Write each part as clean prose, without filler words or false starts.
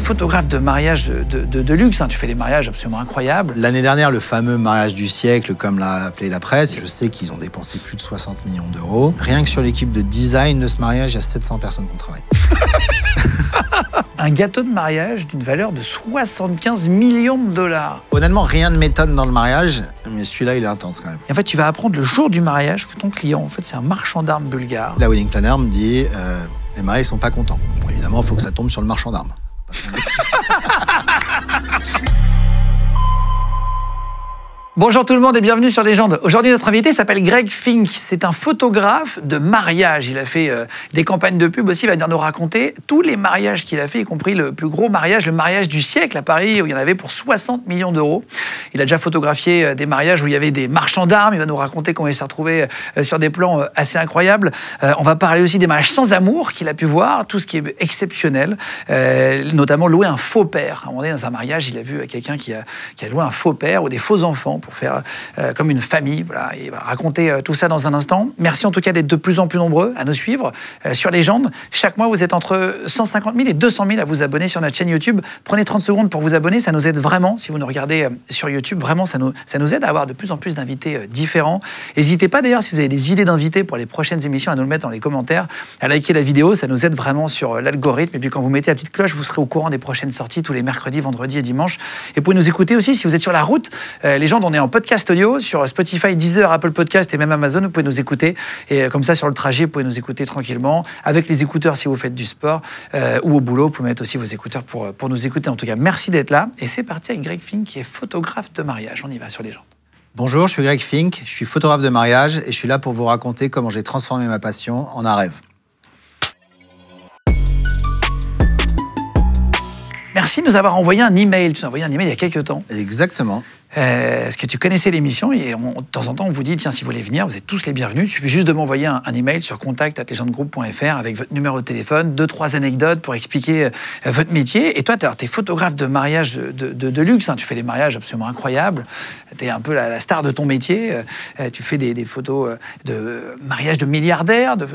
photographe de mariage de luxe, hein. Tu fais des mariages absolument incroyables. L'année dernière, le fameux mariage du siècle, comme l'a appelé la presse, je sais qu'ils ont dépensé plus de 60 millions d'euros. Rien que sur l'équipe de design de ce mariage, il y a 700 personnes qui travaillent. Un gâteau de mariage d'une valeur de 75 millions de dollars. Honnêtement, rien ne m'étonne dans le mariage, mais celui-là, il est intense quand même. Et en fait, tu vas apprendre le jour du mariage que ton client, en fait, c'est un marchand d'armes bulgare. La wedding planner me dit, les mariés sont pas contents. Bon, évidemment, il faut que ça tombe sur le marchand d'armes. Bonjour tout le monde et bienvenue sur Légende. Aujourd'hui, notre invité s'appelle Greg Fink. C'est un photographe de mariage. Il a fait des campagnes de pub aussi. Il va venir nous raconter tous les mariages qu'il a fait, y compris le plus gros mariage, le mariage du siècle à Paris, où il y en avait pour 60 millions d'euros. Il a déjà photographié des mariages où il y avait des marchands d'armes. Il va nous raconter comment il s'est retrouvé sur des plans assez incroyables. On va parler aussi des mariages sans amour qu'il a pu voir, tout ce qui est exceptionnel, notamment louer un faux père. À un moment donné, dans un mariage, il a vu quelqu'un qui a loué un faux père ou des faux enfants pour faire comme une famille. Voilà. Il va raconter tout ça dans un instant. Merci en tout cas d'être de plus en plus nombreux à nous suivre sur Légende. Chaque mois, vous êtes entre 150 000 et 200 000 à vous abonner sur notre chaîne YouTube. Prenez 30 secondes pour vous abonner. Ça nous aide vraiment. Si vous nous regardez sur YouTube, vraiment, ça nous aide à avoir de plus en plus d'invités différents. N'hésitez pas d'ailleurs, si vous avez des idées d'invités pour les prochaines émissions, à nous le mettre dans les commentaires, à liker la vidéo. Ça nous aide vraiment sur l'algorithme. Et puis quand vous mettez la petite cloche, vous serez au courant des prochaines sorties tous les mercredis, vendredis et dimanches. Et vous pouvez nous écouter aussi si vous êtes sur la route. Légende, on est en podcast audio sur Spotify, Deezer, Apple Podcast et même Amazon. Vous pouvez nous écouter. Et comme ça, sur le trajet, vous pouvez nous écouter tranquillement. Avec les écouteurs si vous faites du sport ou au boulot. Vous pouvez mettre aussi vos écouteurs pour nous écouter. En tout cas, merci d'être là. Et c'est parti avec Greg Fink qui est photographe de mariage. On y va sur Légende. Bonjour, je suis Greg Fink, je suis photographe de mariage et je suis là pour vous raconter comment j'ai transformé ma passion en un rêve. Merci de nous avoir envoyé un email. Tu nous as envoyé un email il y a quelques temps. Exactement. Est-ce que tu connaissais l'émission et de temps en temps on vous dit tiens, si vous voulez venir, vous êtes tous les bienvenus. Il suffit juste de m'envoyer un email sur contact@legendegroup.fr avec votre numéro de téléphone, 2-3 anecdotes pour expliquer votre métier. Et toi, tu es photographe de mariage de luxe, hein. Tu fais des mariages absolument incroyables. Tu es un peu la star de ton métier. Tu fais des photos de mariage de milliardaires, de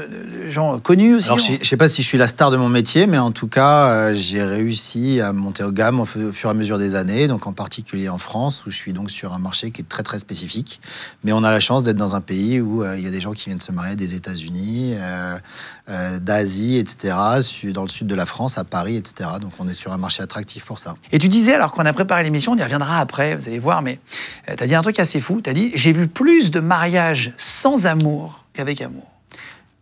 gens connus aussi. Alors, je ne sais pas si je suis la star de mon métier, mais en tout cas, j'ai réussi à monter aux gammes au fur et à mesure des années, donc en particulier en France, où je suis donc sur un marché qui est très très spécifique, mais on a la chance d'être dans un pays où il y a des gens qui viennent se marier des États-Unis, d'Asie, etc., dans le sud de la France, à Paris, etc. Donc on est sur un marché attractif pour ça. Et tu disais, alors qu'on a préparé l'émission, on y reviendra après, vous allez voir, mais tu as dit un truc assez fou, tu as dit « J'ai vu plus de mariages sans amour qu'avec amour ».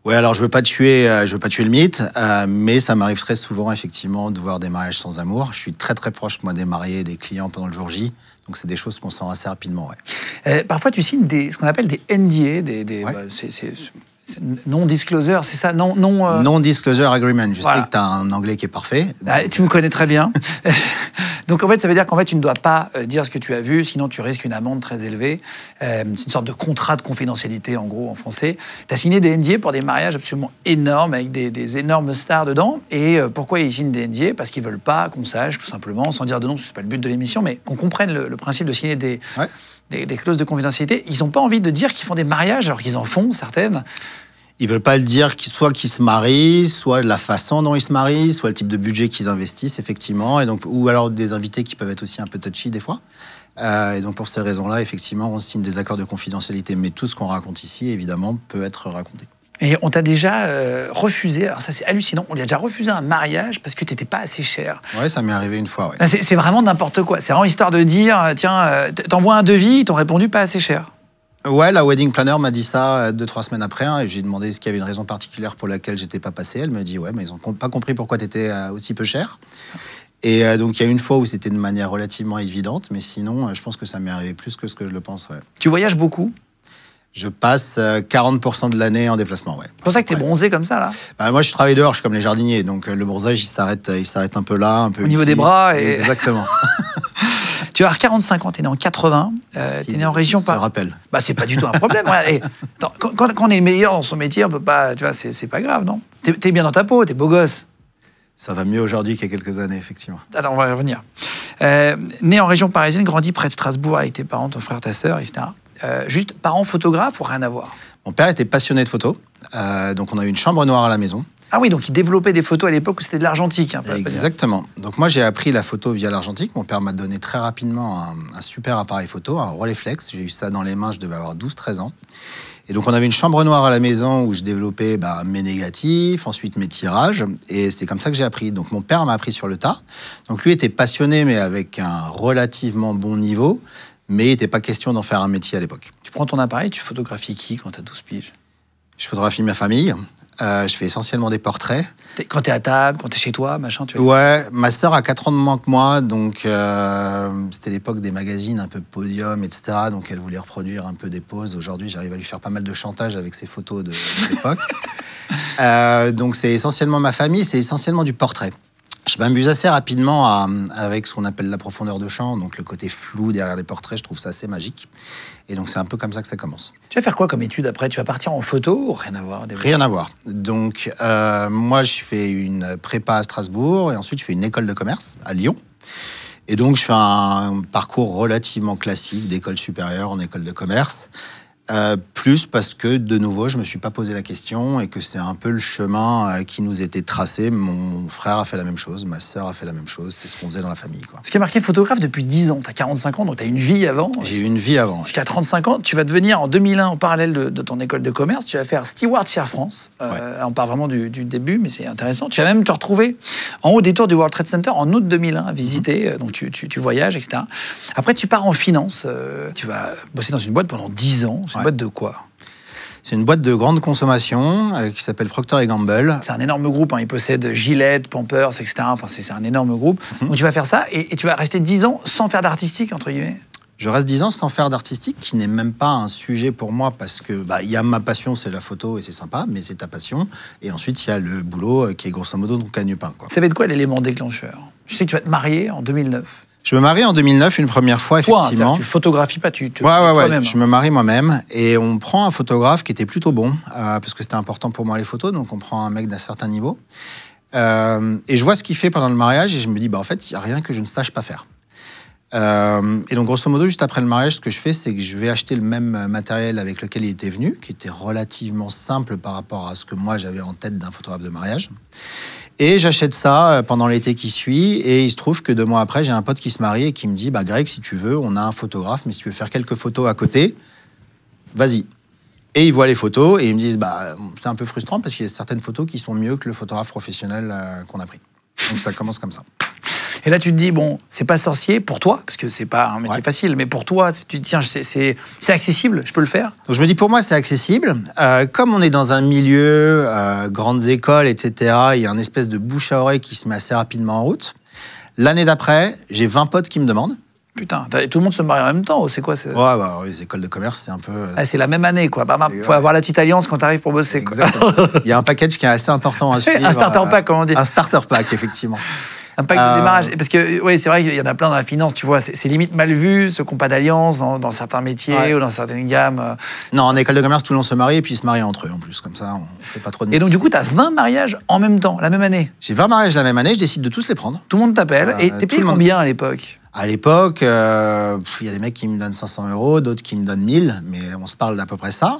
Ouais, alors je veux pas tuer le mythe, mais ça m'arrive très souvent effectivement de voir des mariages sans amour. Je suis très très proche moi des mariés et des clients pendant le jour J, donc c'est des choses qu'on sent assez rapidement. Ouais. Parfois tu signes ce qu'on appelle des NDA, ouais. C'est non-disclosure, c'est ça, Non-disclosure agreement. Je sais que tu as un anglais qui est parfait. Tu me connais très bien. Donc en fait, ça veut dire qu'en fait, tu ne dois pas dire ce que tu as vu, sinon tu risques une amende très élevée. C'est une sorte de contrat de confidentialité, en gros, en français. Tu as signé des NDA pour des mariages absolument énormes, avec des énormes stars dedans. Et pourquoi ils signent des NDA? Parce qu'ils ne veulent pas qu'on sache, tout simplement, sans dire de nom, parce que ce n'est pas le but de l'émission, mais qu'on comprenne le principe de signer des clauses de confidentialité. Ils n'ont pas envie de dire qu'ils font des mariages, alors qu'ils en font, certaines. Ils ne veulent pas le dire, soit qu'ils se marient, soit la façon dont ils se marient, soit le type de budget qu'ils investissent, effectivement, et donc, ou alors des invités qui peuvent être aussi un peu touchy des fois. Et donc pour ces raisons-là, effectivement, on signe des accords de confidentialité. Mais tout ce qu'on raconte ici, évidemment, peut être raconté. Et on t'a déjà refusé, alors ça c'est hallucinant, on lui a déjà refusé un mariage parce que t'étais pas assez cher. Ouais, ça m'est arrivé une fois, ouais. C'est vraiment n'importe quoi, c'est vraiment histoire de dire, tiens, t'envoies un devis, ils t'ont répondu pas assez cher. Ouais, la wedding planner m'a dit ça 2-3 semaines après, hein, et j'ai demandé s'il y avait une raison particulière pour laquelle j'étais pas passé. Elle me dit ouais, mais ils ont pas compris pourquoi t'étais aussi peu cher. Et donc il y a une fois où c'était de manière relativement évidente, mais sinon je pense que ça m'est arrivé plus que ce que je le pense. Ouais. Tu voyages beaucoup? Je passe 40% de l'année en déplacement, ouais. C'est pour ça que t'es bronzé comme ça, là? Bah, moi, je travaille dehors, je suis comme les jardiniers, donc le bronzage, il s'arrête un peu là, un peu au niveau des bras. Exactement. Tu as 45 ans, t'es né en 80, t'es né en région... Ça me rappelle. Bah, c'est pas du tout un problème. Ouais, quand on est meilleur dans son métier, on peut pas... Tu vois, c'est pas grave, non? T'es bien dans ta peau, t'es beau gosse. Ça va mieux aujourd'hui qu'il y a quelques années, effectivement. Alors, on va y revenir. Né en région parisienne, grandi près de Strasbourg avec tes parents, ton frère, ta sœur, etc. Juste parents photographes ou rien à voir? Mon père était passionné de photo, donc on a eu une chambre noire à la maison. Ah oui, donc il développait des photos à l'époque où c'était de l'argentique. Hein, Exactement. Donc moi, j'ai appris la photo via l'argentique. Mon père m'a donné très rapidement un super appareil photo, un Rolleiflex. J'ai eu ça dans les mains, je devais avoir 12-13 ans. Et donc on avait une chambre noire à la maison où je développais mes négatifs, ensuite mes tirages. Et c'était comme ça que j'ai appris. Donc mon père m'a appris sur le tas. Donc lui était passionné, mais avec un relativement bon niveau. Mais il n'était pas question d'en faire un métier à l'époque. Tu prends ton appareil, tu photographies qui quand tu as 12 piges? Je photographie ma famille. Je fais essentiellement des portraits. Quand tu es à table, quand tu es chez toi, machin, tu vois. Ouais, ma sœur a 4 ans de moins que moi, donc c'était l'époque des magazines, un peu Podium, etc. Donc elle voulait reproduire un peu des poses. Aujourd'hui, j'arrive à lui faire pas mal de chantage avec ses photos de l'époque. Donc c'est essentiellement ma famille, c'est essentiellement du portrait. Je m'amuse assez rapidement avec ce qu'on appelle la profondeur de champ, donc le côté flou derrière les portraits, je trouve ça assez magique. Et donc c'est un peu comme ça que ça commence. Tu vas faire quoi comme étude après? Tu vas partir en photo ou rien à voir? Rien à voir. Donc moi je fais une prépa à Strasbourg et ensuite je fais une école de commerce à Lyon. Et donc je fais un parcours relativement classique d'école supérieure en école de commerce. Plus parce que, de nouveau, je ne me suis pas posé la question et que c'est un peu le chemin qui nous était tracé. Mon frère a fait la même chose, ma sœur a fait la même chose, c'est ce qu'on faisait dans la famille, quoi. Ce qui est marqué photographe depuis 10 ans, tu as 45 ans, donc tu as une vie avant. J'ai eu une vie avant. Jusqu'à 35 ans, tu vas devenir en 2001, en parallèle de ton école de commerce, tu vas faire steward chez Air France. On part vraiment du début, mais c'est intéressant. Tu vas même te retrouver en haut des tours du World Trade Center en août 2001 à visiter, donc tu voyages, etc. Après, tu pars en finance, tu vas bosser dans une boîte pendant 10 ans. C'est une boîte de quoi? C'est une boîte de grande consommation qui s'appelle Procter & Gamble. C'est un énorme groupe, hein. Il possède Gillette, Pampers, etc. Enfin, c'est un énorme groupe. Donc tu vas faire ça et tu vas rester 10 ans sans faire d'artistique, entre guillemets. Je reste 10 ans sans faire d'artistique, qui n'est même pas un sujet pour moi, parce que y a ma passion, c'est la photo et c'est sympa, mais c'est ta passion. Et ensuite, il y a le boulot qui est grosso modo ton gagne-pain, quoi. Ça va être quoi l'élément déclencheur? Je sais que tu vas te marier en 2009. Je me marie en 2009 une première fois, effectivement. Tu photographies pas, tu ouais. Je me marie moi-même et on prend un photographe qui était plutôt bon, parce que c'était important pour moi les photos, donc on prend un mec d'un certain niveau. Et je vois ce qu'il fait pendant le mariage et je me dis, en fait, il n'y a rien que je ne sache pas faire. Et donc, grosso modo, juste après le mariage, ce que je fais, c'est que je vais acheter le même matériel avec lequel il était venu, qui était relativement simple par rapport à ce que moi j'avais en tête d'un photographe de mariage. Et j'achète ça pendant l'été qui suit. Et il se trouve que 2 mois après, j'ai un pote qui se marie et qui me dit, Greg, si tu veux, on a un photographe, mais si tu veux faire quelques photos à côté, vas-y. Et ils voient les photos et ils me disent, c'est un peu frustrant parce qu'il y a certaines photos qui sont mieux que le photographe professionnel qu'on a pris. Donc ça commence comme ça. Et là, tu te dis, c'est pas sorcier pour toi, parce que c'est pas un métier facile, mais pour toi, tu te dis, tiens, c'est accessible, je peux le faire? Donc je me dis, pour moi, c'est accessible. Comme on est dans un milieu, grandes écoles, etc., il y a une espèce de bouche à oreille qui se met assez rapidement en route. L'année d'après, j'ai 20 potes qui me demandent. Putain, tout le monde se marie en même temps, c'est quoi? Ouais, les écoles de commerce, c'est un peu... c'est la même année, quoi. Faut avoir la petite alliance quand t'arrives pour bosser, quoi. Il y a un package qui est assez important à suivre. Un starter pack, comme on dit. Un starter pack, effectivement. Un pack de démarrage. Parce que, oui, c'est vrai qu'il y en a plein dans la finance, tu vois, c'est limite mal vu, ceux qui n'ont pas d'alliance dans certains métiers ou dans certaines gammes. Non, en école de commerce, tout le monde se marie et puis ils se marient entre eux en plus. Comme ça, on ne fait pas trop de... Et donc, du coup, tu as 20 mariages en même temps, la même année? J'ai 20 mariages la même année, je décide de tous les prendre. Tout le monde t'appelle. Et t'es payé combien à l'époque? À l'époque, il y a des mecs qui me donnent 500 €, d'autres qui me donnent 1000, mais on se parle d'à peu près ça.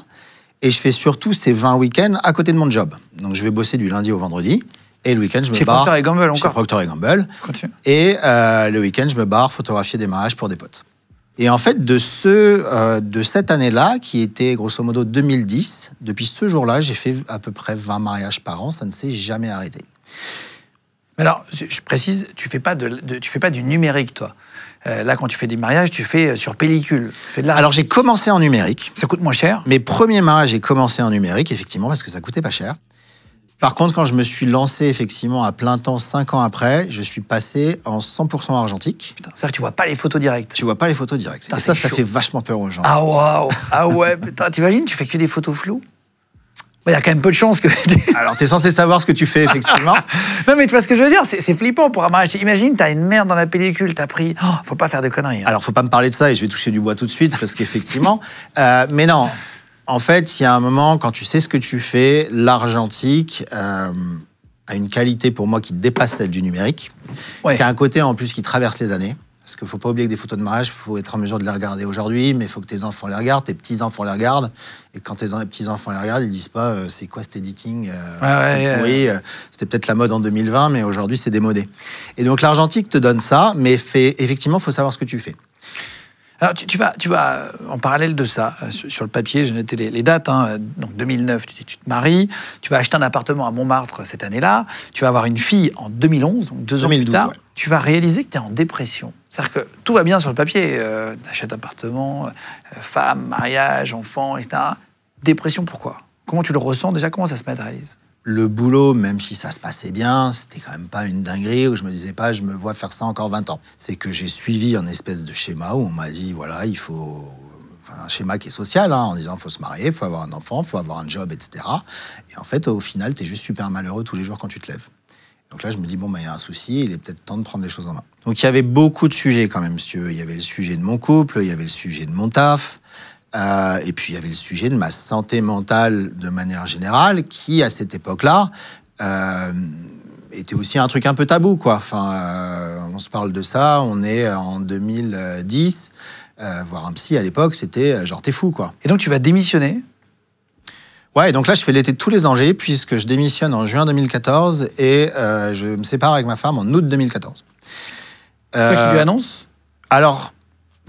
Et je fais surtout ces 20 week-ends à côté de mon job. Donc, je vais bosser du lundi au vendredi. Et le week-end, je me barre... Procter & Gamble, encore. Chez Procter & Gamble. Continue. Et le week-end, je me barre photographier des mariages pour des potes. Et en fait, de cette année-là, qui était grosso modo 2010, depuis ce jour-là, j'ai fait à peu près 20 mariages par an. Ça ne s'est jamais arrêté. Alors, je précise, tu fais pas du numérique, toi. Là, quand tu fais des mariages, tu fais sur pellicule. Tu fais de Alors, j'ai commencé en numérique. Ça coûte moins cher? Mes premiers mariages, j'ai commencé en numérique, effectivement, parce que ça coûtait pas cher. Par contre, quand je me suis lancé effectivement à plein temps 5 ans après, je suis passé en 100% argentique. Putain, c'est-à-dire que tu vois pas les photos directes. Tu vois pas les photos directes. Putain, et ça fait vachement peur aux gens. Ah waouh. Ah ouais, putain, t'imagines, tu fais que des photos floues? Il y a quand même peu de chances que... Alors, t'es censé savoir ce que tu fais, effectivement. Non, mais tu vois ce que je veux dire? C'est flippant pour un mariage. Imagine, t'as une merde dans la pellicule, t'as pris... faut pas faire de conneries. Hein. Alors, faut pas me parler de ça et je vais toucher du bois tout de suite, parce qu'effectivement... mais non, en fait, il y a un moment, quand tu sais ce que tu fais, l'argentique a une qualité pour moi qui dépasse celle du numérique, qui a un côté en plus qui traverse les années. Parce qu'il ne faut pas oublier que des photos de mariage, il faut être en mesure de les regarder aujourd'hui, mais il faut que tes enfants les regardent, tes petits-enfants les regardent. Et quand tes petits-enfants les regardent, ils ne disent pas c'est quoi cet editing pourri. C'était peut-être la mode en 2020, mais aujourd'hui, c'est démodé. Et donc, l'argentique te donne ça, mais effectivement, il faut savoir ce que tu fais. Alors, tu vas en parallèle de ça, sur le papier, j'ai noté les dates. Hein, donc, 2009, tu te maries. Tu vas acheter un appartement à Montmartre cette année-là. Tu vas avoir une fille en 2011, donc 2 ans 2012, plus tard. Ouais. Tu vas réaliser que tu es en dépression. C'est-à-dire que tout va bien sur le papier. T'achètes appartement, femme, mariage, enfant, etc. Dépression, pourquoi? Comment tu le ressens déjà? Comment ça se matérialise? Le boulot, même si ça se passait bien, c'était quand même pas une dinguerie où je me disais pas, je me vois faire ça encore 20 ans. C'est que j'ai suivi un espèce de schéma où on m'a dit, voilà, il faut... Enfin, un schéma qui est social, hein, en disant, il faut se marier, il faut avoir un enfant, il faut avoir un job, etc. Et en fait, au final, tu es juste super malheureux tous les jours quand tu te lèves. Donc là, je me dis, bon, il y a un souci, il est peut-être temps de prendre les choses en main. Donc il y avait beaucoup de sujets quand même, si tu veux. Il y avait le sujet de mon couple, il y avait le sujet de mon taf, et puis il y avait le sujet de ma santé mentale de manière générale, qui à cette époque-là était aussi un truc un peu tabou, quoi. Enfin, on se parle de ça, on est en 2010, voir un psy à l'époque, c'était genre t'es fou, quoi. Et donc tu vas démissionner? Ouais, donc là je fais l'été de tous les dangers, puisque je démissionne en juin 2014 et je me sépare avec ma femme en août 2014. C'est toi qui lui annonces? Alors,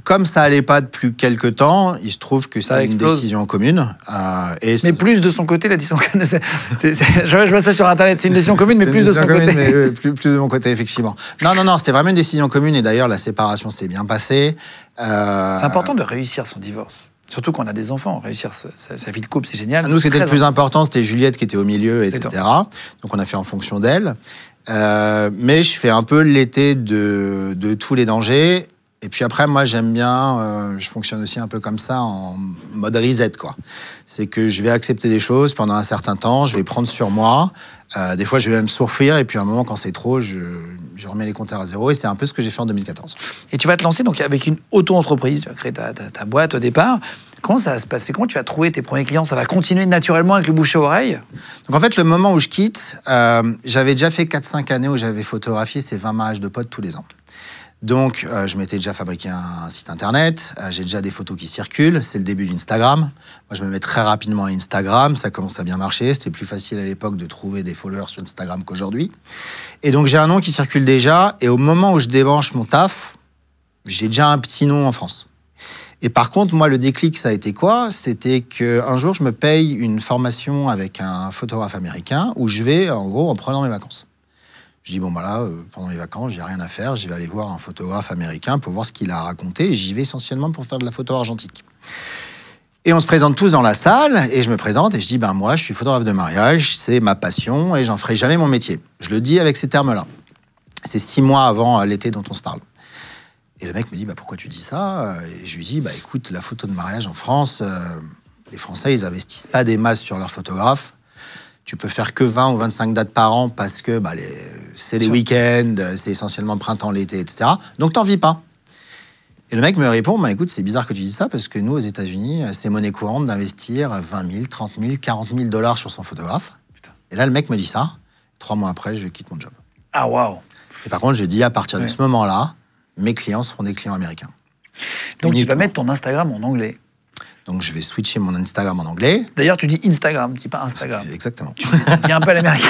comme ça allait pas depuis quelques temps, il se trouve que c'est une décision commune. Mais plus de son côté, la décision commune. Je vois ça sur Internet, c'est une décision commune, mais plus de son côté. Mais, plus de mon côté, effectivement. Non, c'était vraiment une décision commune. Et d'ailleurs, la séparation s'est bien passée. C'est important de réussir son divorce. Surtout quand on a des enfants. Réussir sa vie de couple, c'est génial. Nous, ce qui était le plus important, c'était Juliette qui était au milieu, etc. Donc, on a fait en fonction d'elle. Mais je fais un peu l'été de tous les dangers. Et puis après, moi, j'aime bien, je fonctionne aussi un peu comme ça, en mode reset, quoi. C'est que je vais accepter des choses pendant un certain temps, je vais prendre sur moi. Des fois, je vais même souffrir, et puis à un moment, quand c'est trop, je remets les compteurs à zéro. Et c'était un peu ce que j'ai fait en 2014. Et tu vas te lancer donc avec une auto-entreprise, tu vas créer ta boîte au départ. Comment ça va se passer? Comment tu vas trouver tes premiers clients? Ça va continuer naturellement avec le bouche à oreille? Donc en fait, le moment où je quitte, j'avais déjà fait 4-5 années où j'avais photographié ces 20 mariages de potes tous les ans. Donc, je m'étais déjà fabriqué un site internet, j'ai déjà des photos qui circulent, c'est le début d'Instagram. Moi, je me mets très rapidement à Instagram, ça commence à bien marcher, c'était plus facile à l'époque de trouver des followers sur Instagram qu'aujourd'hui. Et donc, j'ai un nom qui circule déjà, et au moment où je débranche mon taf, j'ai déjà un petit nom en France. Et par contre, moi, le déclic, ça a été quoi? C'était qu'un jour, je me paye une formation avec un photographe américain, où je vais, en gros, en prenant mes vacances. Je dis, bon, voilà, pendant les vacances, j'ai rien à faire, je vais aller voir un photographe américain pour voir ce qu'il a à raconter, et j'y vais essentiellement pour faire de la photo argentique. Et on se présente tous dans la salle, et je me présente, et je dis, ben moi, je suis photographe de mariage, c'est ma passion, et j'en ferai jamais mon métier. Je le dis avec ces termes-là. C'est 6 mois avant l'été dont on se parle. Et le mec me dit, bah, pourquoi tu dis ça? Et je lui dis, bah, écoute, la photo de mariage en France, les Français, ils investissent pas des masses sur leurs photographes. Tu peux faire que 20 ou 25 dates par an parce que bah, c'est les week-ends, c'est essentiellement printemps, l'été, etc. Donc, t'en vis pas. Et le mec me répond, bah, écoute, c'est bizarre que tu dises ça parce que nous, aux États-Unis, c'est monnaie courante d'investir 20 000, 30 000, 40 000 dollars sur son photographe. Putain. Et là, le mec me dit ça. 3 mois après, je quitte mon job. Ah, waouh. Et par contre, je dis, à partir de ce moment-là, mes clients seront des clients américains. Donc, tu vas mettre ton Instagram en anglais. Donc, je vais switcher mon Instagram en anglais. D'ailleurs, tu dis Instagram, tu dis pas Instagram. Exactement. Tu dis un peu à l'américain.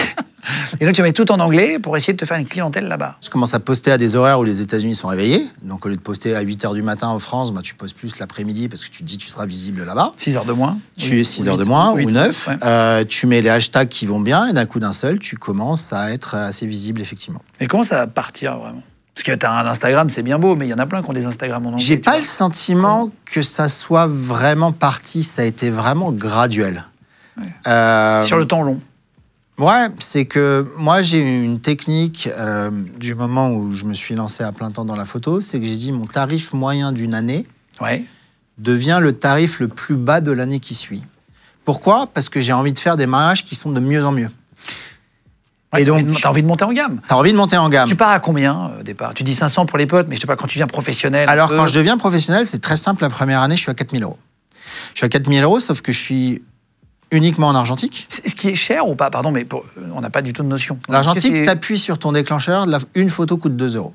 Et donc, tu mets tout en anglais pour essayer de te faire une clientèle là-bas. Je commence à poster à des horaires où les États-Unis sont réveillés. Donc, au lieu de poster à 8h du matin en France, bah, tu postes plus l'après-midi parce que tu te dis que tu seras visible là-bas. 6 heures de moins. 6 heures de moins ou 9. Ouais. Tu mets les hashtags qui vont bien et d'un coup d'un seul, tu commences à être assez visible, effectivement. Et comment ça va partir, vraiment? Parce que tu as un Instagram, c'est bien beau, mais il y en a plein qui ont des Instagrams en anglais. J'ai pas le sentiment que ça soit vraiment parti. Ça a été vraiment graduel. Ouais. Sur le temps long. Ouais, c'est que moi, j'ai une technique du moment où je me suis lancé à plein temps dans la photo, c'est que j'ai dit mon tarif moyen d'une année devient le tarif le plus bas de l'année qui suit. Pourquoi? Parce que j'ai envie de faire des mariages qui sont de mieux en mieux. Ouais, et donc, t'as envie de monter en gamme. T'as envie de monter en gamme. Tu pars à combien au départ? Tu dis 500 pour les potes, mais je sais pas, quand tu deviens professionnel. Alors, quand je deviens professionnel, c'est très simple. La première année, je suis à 4 000 €. Je suis à 4 000 €, sauf que je suis uniquement en argentique. Ce qui est cher ou pas? Pardon, mais on n'a pas du tout de notion. L'argentique, t'appuies sur ton déclencheur, une photo coûte 2 €.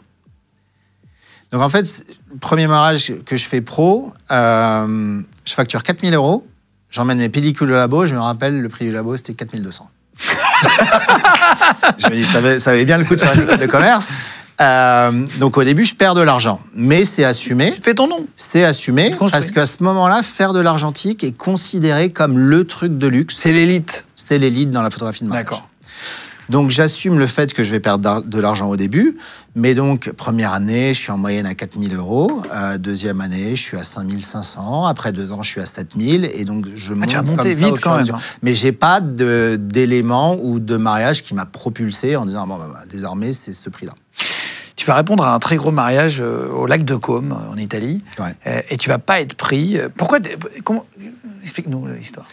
Donc en fait, le premier mariage que je fais pro, je facture 4 000 €. J'emmène mes pellicules au labo. Je me rappelle, le prix du labo, c'était 4 200. Je me dis, ça valait bien le coup de faire une école de commerce. Donc au début, je perds de l'argent. Mais c'est assumé. Fais ton nom. C'est assumé parce qu'à ce moment-là, faire de l'argentique est considéré comme le truc de luxe. C'est l'élite. C'est l'élite dans la photographie de mariage. D'accord. Donc j'assume le fait que je vais perdre de l'argent au début. Mais donc, première année, je suis en moyenne à 4 000 €. Deuxième année, je suis à 5 500. Après 2 ans, je suis à 7 000. Et donc, je monte tu as monté comme ça vite au fur et quand à même. mesure. Mais j'ai pas d'élément ou de mariage qui m'a propulsé en disant, bon, désormais, c'est ce prix-là. Tu vas répondre à un très gros mariage au lac de Côme, en Italie. Ouais. Et tu vas pas être pris. Pourquoi Explique-nous l'histoire.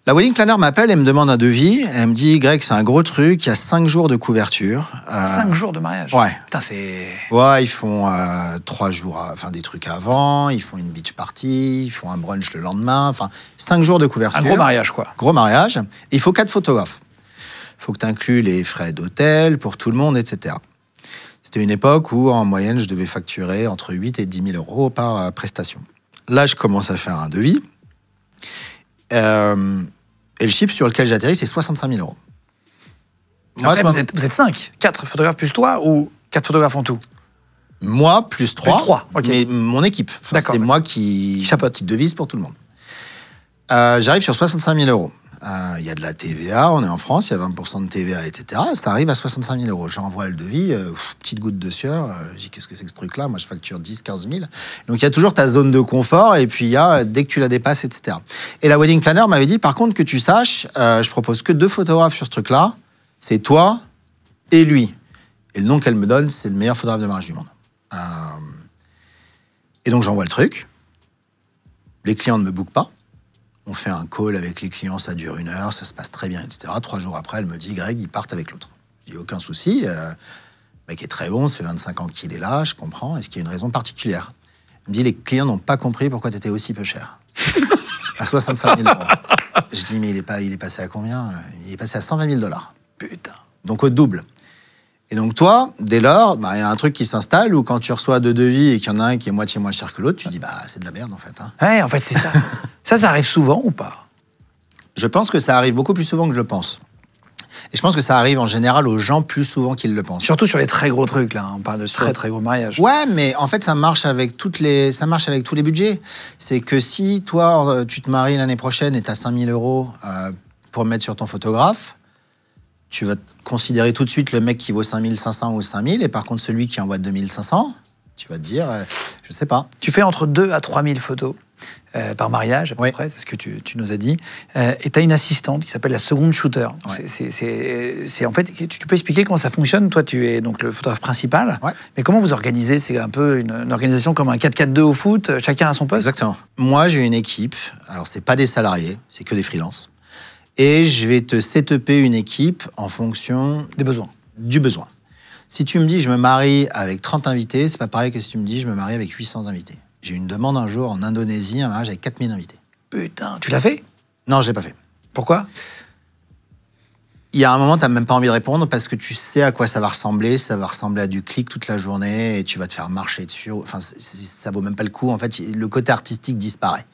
La wedding planner m'appelle et me demande un devis. Elle me dit, Greg, c'est un gros truc, il y a 5 jours de couverture. 5 jours de mariage. Ouais. Putain, c'est... Ouais, ils font 3 jours, enfin des trucs avant, ils font une beach party, ils font un brunch le lendemain, enfin 5 jours de couverture. Un gros mariage, quoi. Gros mariage. Et il faut 4 photographes. Il faut que tu inclues les frais d'hôtel pour tout le monde, etc. C'était une époque où, en moyenne, je devais facturer entre 8 et 10 000 € par prestation. Là, je commence à faire un devis. Et le chiffre sur lequel j'atterris, c'est 65 000 €. Moi, Après, vous êtes 5. 4 photographes plus toi ou 4 photographes en tout? Moi, plus 3. Plus 3, ok. Mais mon équipe. Enfin, D'accord. C'est moi qui devise pour tout le monde. J'arrive sur 65 000 €. Il y a de la TVA, on est en France, il y a 20% de TVA, etc. Ça arrive à 65 000 €. J'envoie le devis, petite goutte de sueur. Je dis, qu'est-ce que c'est que ce truc-là? Moi, je facture 10, 15 000. Donc, il y a toujours ta zone de confort, et puis il y a dès que tu la dépasses, etc. Et la wedding planner m'avait dit, par contre, que tu saches, je propose que 2 photographes sur ce truc-là. C'est toi et lui. Et le nom qu'elle me donne, c'est le meilleur photographe de mariage du monde. Et donc, j'envoie le truc. Les clients ne me bookent pas. On fait un call avec les clients, ça dure 1 heure, ça se passe très bien, etc. 3 jours après, elle me dit, Greg, ils partent avec l'autre. Je dis, aucun souci. Le mec est très bon, ça fait 25 ans qu'il est là, je comprends. Est-ce qu'il y a une raison particulière? Elle me dit, les clients n'ont pas compris pourquoi tu étais aussi peu cher. À 65 000 €. Je dis, mais il est passé à combien? Il est passé à 120 000 $. Putain. Donc au double. Et donc toi, dès lors, il y a un truc qui s'installe où quand tu reçois 2 devis et qu'il y en a un qui est moitié moins cher que l'autre, tu dis, c'est de la merde en fait. Hein. Ouais, en fait, c'est ça. Ça arrive souvent ou pas? Je pense que ça arrive beaucoup plus souvent que je le pense. Et je pense que ça arrive en général aux gens plus souvent qu'ils le pensent. Surtout sur les très gros trucs, là. On parle de très, très gros mariages. Ouais, mais en fait, ça marche avec tous les budgets. C'est que si toi, tu te maries l'année prochaine et tu as 5 000 € pour mettre sur ton photographe, tu vas considérer tout de suite le mec qui vaut 5 500 ou 5 000, et par contre, celui qui envoie 2 500, tu vas te dire, je sais pas. Tu fais entre 2 à 3 000 photos par mariage, à peu Oui. près, c'est ce que tu nous as dit. Et tu as une assistante qui s'appelle la seconde shooter. Ouais. C'est en fait, tu peux expliquer comment ça fonctionne? Toi, tu es donc le photographe principal. Ouais. Mais comment vous organisez? C'est un peu une organisation comme un 4-4-2 au foot, chacun à son poste? Exactement. Moi, j'ai une équipe. Alors, c'est pas des salariés, c'est que des freelances. Et je vais te setuper une équipe en fonction Des besoins. du besoin. Si tu me dis je me marie avec 30 invités, c'est pas pareil que si tu me dis je me marie avec 800 invités. J'ai eu une demande un jour en Indonésie, un mariage avec 4000 invités. Putain, tu l'as fait? Non, je l'ai pas fait. Pourquoi? Il y a un moment, tu n'as même pas envie de répondre parce que tu sais à quoi ça va ressembler. Ça va ressembler à du clic toute la journée et tu vas te faire marcher dessus. Enfin, ça vaut même pas le coup. En fait, le côté artistique disparaît.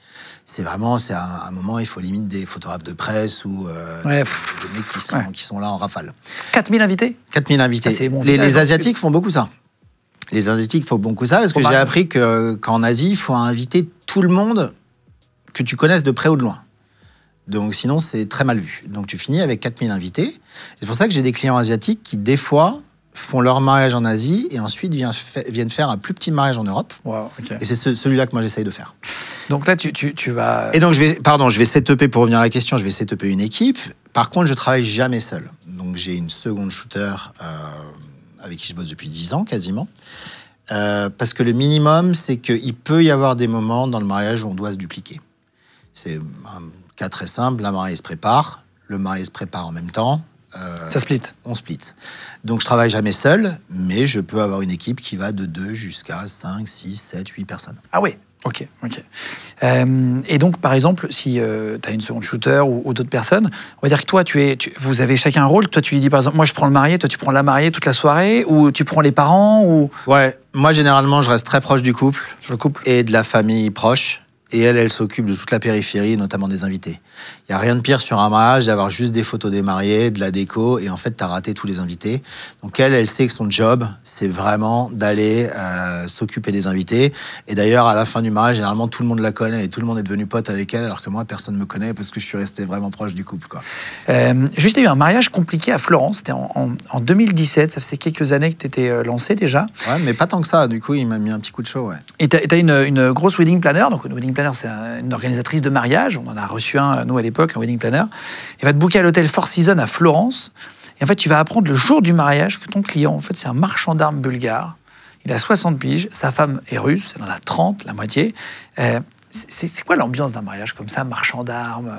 C'est à un moment, il faut limite des photographes de presse ou des mecs qui sont là en rafale. 4000 invités? 4000 invités. Ça, c'est mon Les village, Asiatiques font beaucoup ça. Les Asiatiques font beaucoup ça parce que j'ai appris qu'en Asie, il faut inviter tout le monde que tu connaisses de près ou de loin. Donc sinon, c'est très mal vu. Donc tu finis avec 4000 invités. C'est pour ça que j'ai des clients asiatiques qui, des fois, font leur mariage en Asie et ensuite viennent faire un plus petit mariage en Europe. Wow, okay. Et c'est celui-là que moi, j'essaye de faire. Donc là, tu vas... Et donc, je vais setuper, pour revenir à la question, je vais setuper une équipe. Par contre, je travaille jamais seul. Donc j'ai une seconde shooter avec qui je bosse depuis 10 ans, quasiment. Parce que le minimum, c'est qu'il peut y avoir des moments dans le mariage où on doit se dupliquer. C'est un cas très simple, la mariée se prépare, le marié se prépare en même temps. Ça split. On split. Donc je travaille jamais seul, mais je peux avoir une équipe qui va de 2 jusqu'à 5, 6, 7, 8 personnes. Ah oui. Ok. Et donc, par exemple, si tu as une seconde shooter ou d'autres personnes, on va dire que toi, vous avez chacun un rôle. Toi, tu lui dis, par exemple, moi, je prends le marié, toi, tu prends la mariée toute la soirée, ou tu prends les parents ou... Ouais, moi, généralement, je reste très proche du couple. Sur le couple. Et de la famille proche. Et elle s'occupe de toute la périphérie, notamment des invités. Il n'y a rien de pire sur un mariage d'avoir juste des photos des mariés, de la déco, et en fait, tu as raté tous les invités. Donc elle sait que son job, c'est vraiment d'aller s'occuper des invités. Et d'ailleurs, à la fin du mariage, généralement, tout le monde la connaît et tout le monde est devenu pote avec elle, alors que moi, personne ne me connaît parce que je suis resté vraiment proche du couple, quoi. Juste, il y a eu un mariage compliqué à Florence. C'était en 2017. Ça faisait quelques années que tu étais lancé déjà. Ouais, mais pas tant que ça. Du coup, il m'a mis un petit coup de chaud, ouais. Et tu as une grosse wedding planner. Donc, une wedding planner, c'est une organisatrice de mariage. On en a reçu un, nous, à l'époque, un wedding planner. Elle va te booker à l'hôtel Four Seasons à Florence. Et en fait, tu vas apprendre le jour du mariage que ton client, en fait, c'est un marchand d'armes bulgare. Il a 60 piges. Sa femme est russe. Elle en a 30, la moitié. C'est quoi l'ambiance d'un mariage comme ça, marchand d'armes?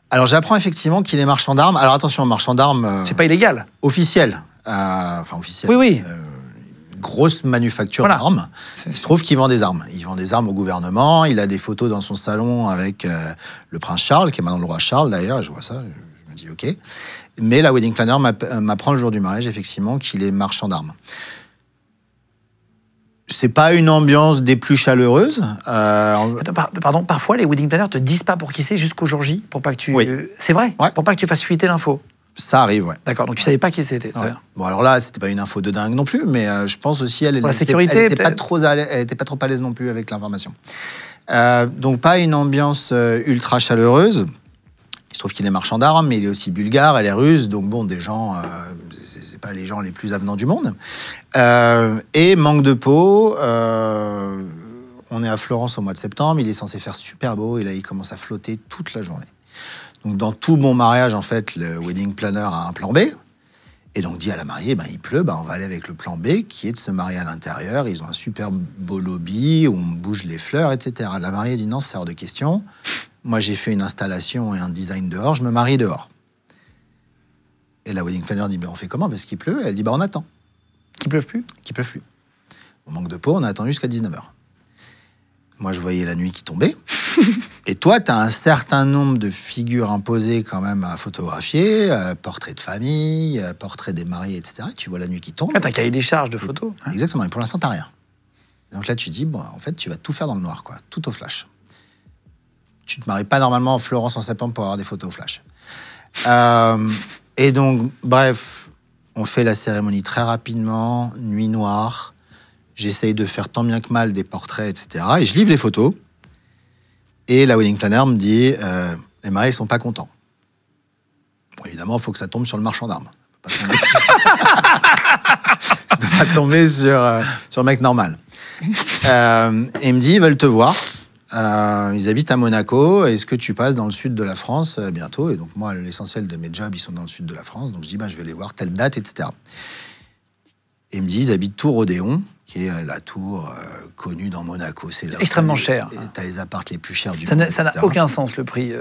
Alors, j'apprends effectivement qu'il est marchand d'armes. Alors, attention, marchand d'armes... c'est pas illégal. Officiel. Enfin, officiel. Oui. Grosse manufacture d'armes. Il se trouve qu'il vend des armes. Il vend des armes au gouvernement. Il a des photos dans son salon avec le prince Charles, qui est maintenant le roi Charles, d'ailleurs. Je vois ça, je me dis OK. Mais la wedding planner m'apprend le jour du mariage, effectivement, qu'il est marchand d'armes. C'est pas une ambiance des plus chaleureuses. Pardon, parfois les wedding planners te disent pas pour qui c'est jusqu'au jour J, pour pas que tu... Oui. C'est vrai, ouais. Pour pas que tu fasses fuiter l'info. Ça arrive, ouais. D'accord, donc tu savais pas qui c'était. Ouais. Bon, alors là, c'était pas une info de dingue non plus, mais je pense aussi elle pour la sécurité, elle était pas trop à l'aise non plus avec l'information. Donc pas une ambiance ultra chaleureuse. Il se trouve qu'il est marchand d'armes, mais il est aussi bulgare, elle est russe, donc bon, des gens, c'est pas les gens les plus avenants du monde. Et manque de peau. On est à Florence au mois de septembre, il est censé faire super beau, et là il commence à flotter toute la journée. Donc, dans tout bon mariage, en fait, le wedding planner a un plan B. Et donc, dit à la mariée, il pleut, on va aller avec le plan B, qui est de se marier à l'intérieur. Ils ont un super beau lobby où on bouge les fleurs, etc. La mariée dit non, c'est hors de question. Moi, j'ai fait une installation et un design dehors, je me marie dehors. Et la wedding planner dit, on fait comment? Parce qu'il pleut. Et elle dit, on attend. Qu'il pleuve plus? Qu'il pleuve plus. Au manque de peau, on a attendu jusqu'à 19h. Moi, je voyais la nuit qui tombait. Et toi, tu as un certain nombre de figures imposées quand même à photographier, portraits de famille, portraits des mariés, etc. Et tu vois la nuit qui tombe. Ah, t'as un cahier des charges de photos. Exactement. Et pour l'instant, t'as rien. Donc là, tu dis, en fait, tu vas tout faire dans le noir, quoi. Tout au flash. Tu te maries pas normalement en Florence en septembre pour avoir des photos au flash. Et donc, bref, on fait la cérémonie très rapidement, nuit noire. J'essaye de faire tant bien que mal des portraits, etc. Et je livre les photos. Et la wedding planner me dit, les mariés ne sont pas contents. Bon, évidemment, il faut que ça tombe sur le marchand d'armes. Ça ne peut pas tomber sur le mec normal. Et il me dit, ils veulent te voir. Ils habitent à Monaco. Est-ce que tu passes dans le sud de la France bientôt? Et donc, moi, l'essentiel de mes jobs, ils sont dans le sud de la France. Donc, je dis, je vais les voir, telle date, etc. Et il me dit, ils habitent Tour Odéon, qui est la tour connue dans Monaco. C'est extrêmement cher. Tu as les apparts les plus chers du monde. Ça n'a aucun sens, le prix.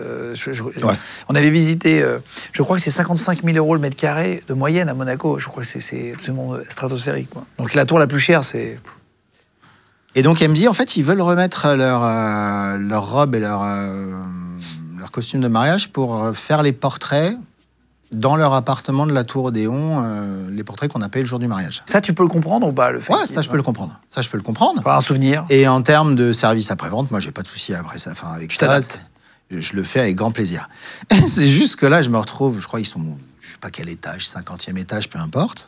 On avait visité, je crois que c'est 55 000 € le mètre carré de moyenne à Monaco. Je crois que c'est absolument stratosphérique, quoi. Donc la tour la plus chère, c'est... Et donc elle me dit, en fait, ils veulent remettre leur robe et leur costume de mariage pour faire les portraits dans leur appartement de la Tour Odéon, les portraits qu'on a payés le jour du mariage. Ça, tu peux le comprendre ou pas, le fait? Ouais, ça, je peux le comprendre. Ça, je peux le comprendre. Pas un souvenir. Et en termes de service après-vente, moi, j'ai pas de souci après ça. Enfin, avec tu t'adaptes. Je le fais avec grand plaisir. C'est juste que là, je me retrouve, je crois qu'ils sont, je sais pas quel étage, 50e étage, peu importe.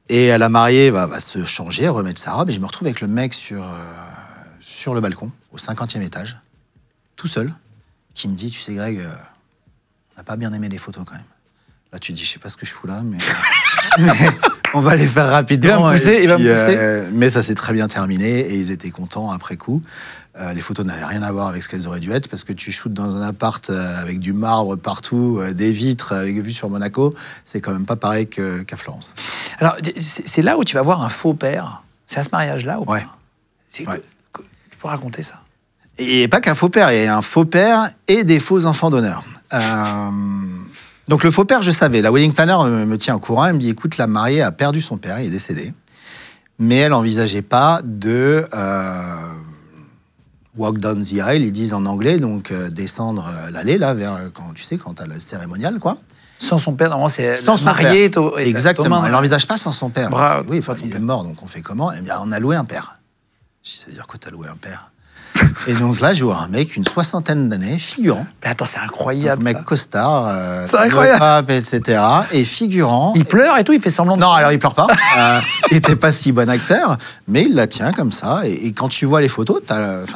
Et la mariée va se changer, remettre sa robe, et je me retrouve avec le mec sur le balcon, au 50e étage, tout seul, qui me dit, tu sais, Greg, on n'a pas bien aimé les photos quand même. Là, tu te dis, je sais pas ce que je fous là, mais on va les faire rapidement. Il va me pousser. Mais ça s'est très bien terminé et ils étaient contents après coup. Les photos n'avaient rien à voir avec ce qu'elles auraient dû être parce que tu shootes dans un appart avec du marbre partout, des vitres avec vue sur Monaco. C'est quand même pas pareil qu'à Florence. Alors, c'est là où tu vas voir un faux père. C'est à ce mariage-là ou pas? Ouais. Tu peux raconter ça? Et pas qu'un faux père, il y a un faux père et des faux enfants d'honneur. Donc le faux père, je savais. La wedding planner me tient au courant. Elle me dit, écoute, la mariée a perdu son père, il est décédé. Mais elle n'envisageait pas de walk down the aisle, ils disent en anglais, donc descendre l'allée, là, vers, quand tu as le cérémonial, quoi. Sans son père, normalement, c'est Sans son marié. père. Exactement, elle n'envisage pas sans son père. Bravo, oui, il est mort, donc on fait comment? Eh bien, on a loué un père. Ça veut dire que tu as loué un père. Et donc là, je vois un mec, une 60aine d'années, figurant. Mais attends, c'est incroyable. Un mec costard, c'est incroyable. Pape, etc. Et figurant. Il pleure et tout, il fait semblant de. Non, alors il pleure pas. Il n'était pas si bon acteur, mais il la tient comme ça. Et quand tu vois les photos,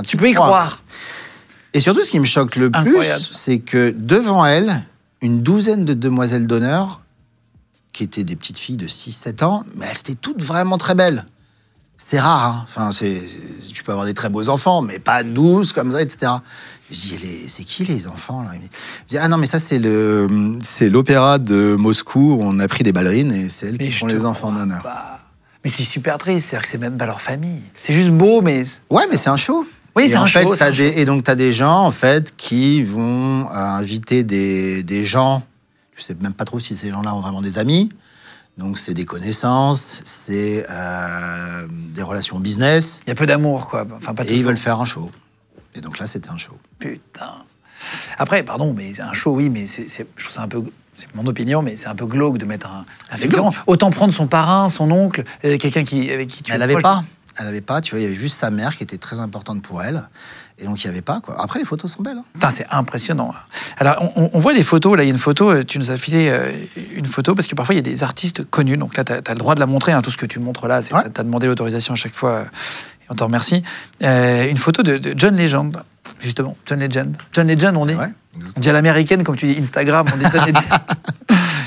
tu peux y croire. Et surtout, ce qui me choque le plus, c'est que devant elle, une douzaine de demoiselles d'honneur, qui étaient des petites filles de 6-7 ans, mais elles étaient toutes vraiment très belles. C'est rare, hein. Enfin, tu peux avoir des très beaux enfants, mais pas 12 comme ça, etc. Et je dis, c'est qui les enfants là? Il me dit, ah non, mais ça c'est l'opéra de Moscou où on a pris des ballerines et c'est elles qui font les enfants d'honneur. Mais c'est super triste, c'est-à-dire que c'est même pas leur famille. C'est juste beau, mais... Ouais, mais c'est un show. Oui, c'est un show. Et donc tu as des gens en fait qui vont inviter des gens, je sais même pas trop si ces gens-là ont vraiment des amis. Donc, c'est des connaissances, c'est des relations business. Il y a peu d'amour, quoi. Enfin, pas et ils veulent faire un show. Et donc là, c'était un show. Putain. Après, pardon, mais c'est un show, oui, mais je trouve ça un peu... C'est mon opinion, mais c'est un peu glauque de mettre un figurant. Autant prendre son parrain, son oncle, quelqu'un avec qui tu... Elle n'avait pas. Elle n'avait pas, tu vois, il y avait juste sa mère qui était très importante pour elle. Et donc, il n'y avait pas, quoi. Après, les photos sont belles. Hein. Putain, c'est impressionnant. Alors, on voit des photos. Là, il y a une photo. Tu nous as filé une photo parce que parfois, il y a des artistes connus. Donc là, tu as le droit de la montrer. Hein, tout ce que tu montres là, tu as demandé l'autorisation à chaque fois. Et on t'en remercie. Une photo de John Legend, justement. John Legend. John Legend, on dit. Ouais, on dit à l'américaine, comme tu dis Instagram, on dit John Legend.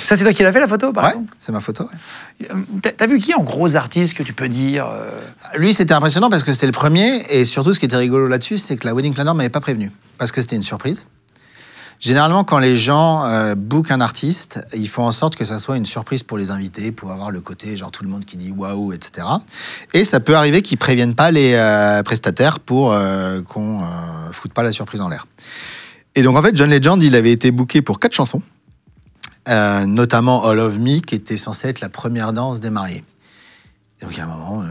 Ça, c'est toi qui l'as fait, la photo, par exemple? C'est ma photo, T'as vu qui en gros artiste que tu peux dire Lui, c'était impressionnant parce que c'était le premier. Et surtout, ce qui était rigolo là-dessus, c'est que la wedding planner ne m'avait pas prévenu. Parce que c'était une surprise. Généralement, quand les gens bookent un artiste, ils font en sorte que ça soit une surprise pour les invités, pour avoir le côté, genre tout le monde qui dit waouh, etc. Et ça peut arriver qu'ils ne préviennent pas les prestataires pour qu'on foute pas la surprise en l'air. Et donc, en fait, John Legend, il avait été booké pour 4 chansons. Notamment All of Me, qui était censée être la première danse des mariés. Et donc, il y a un moment,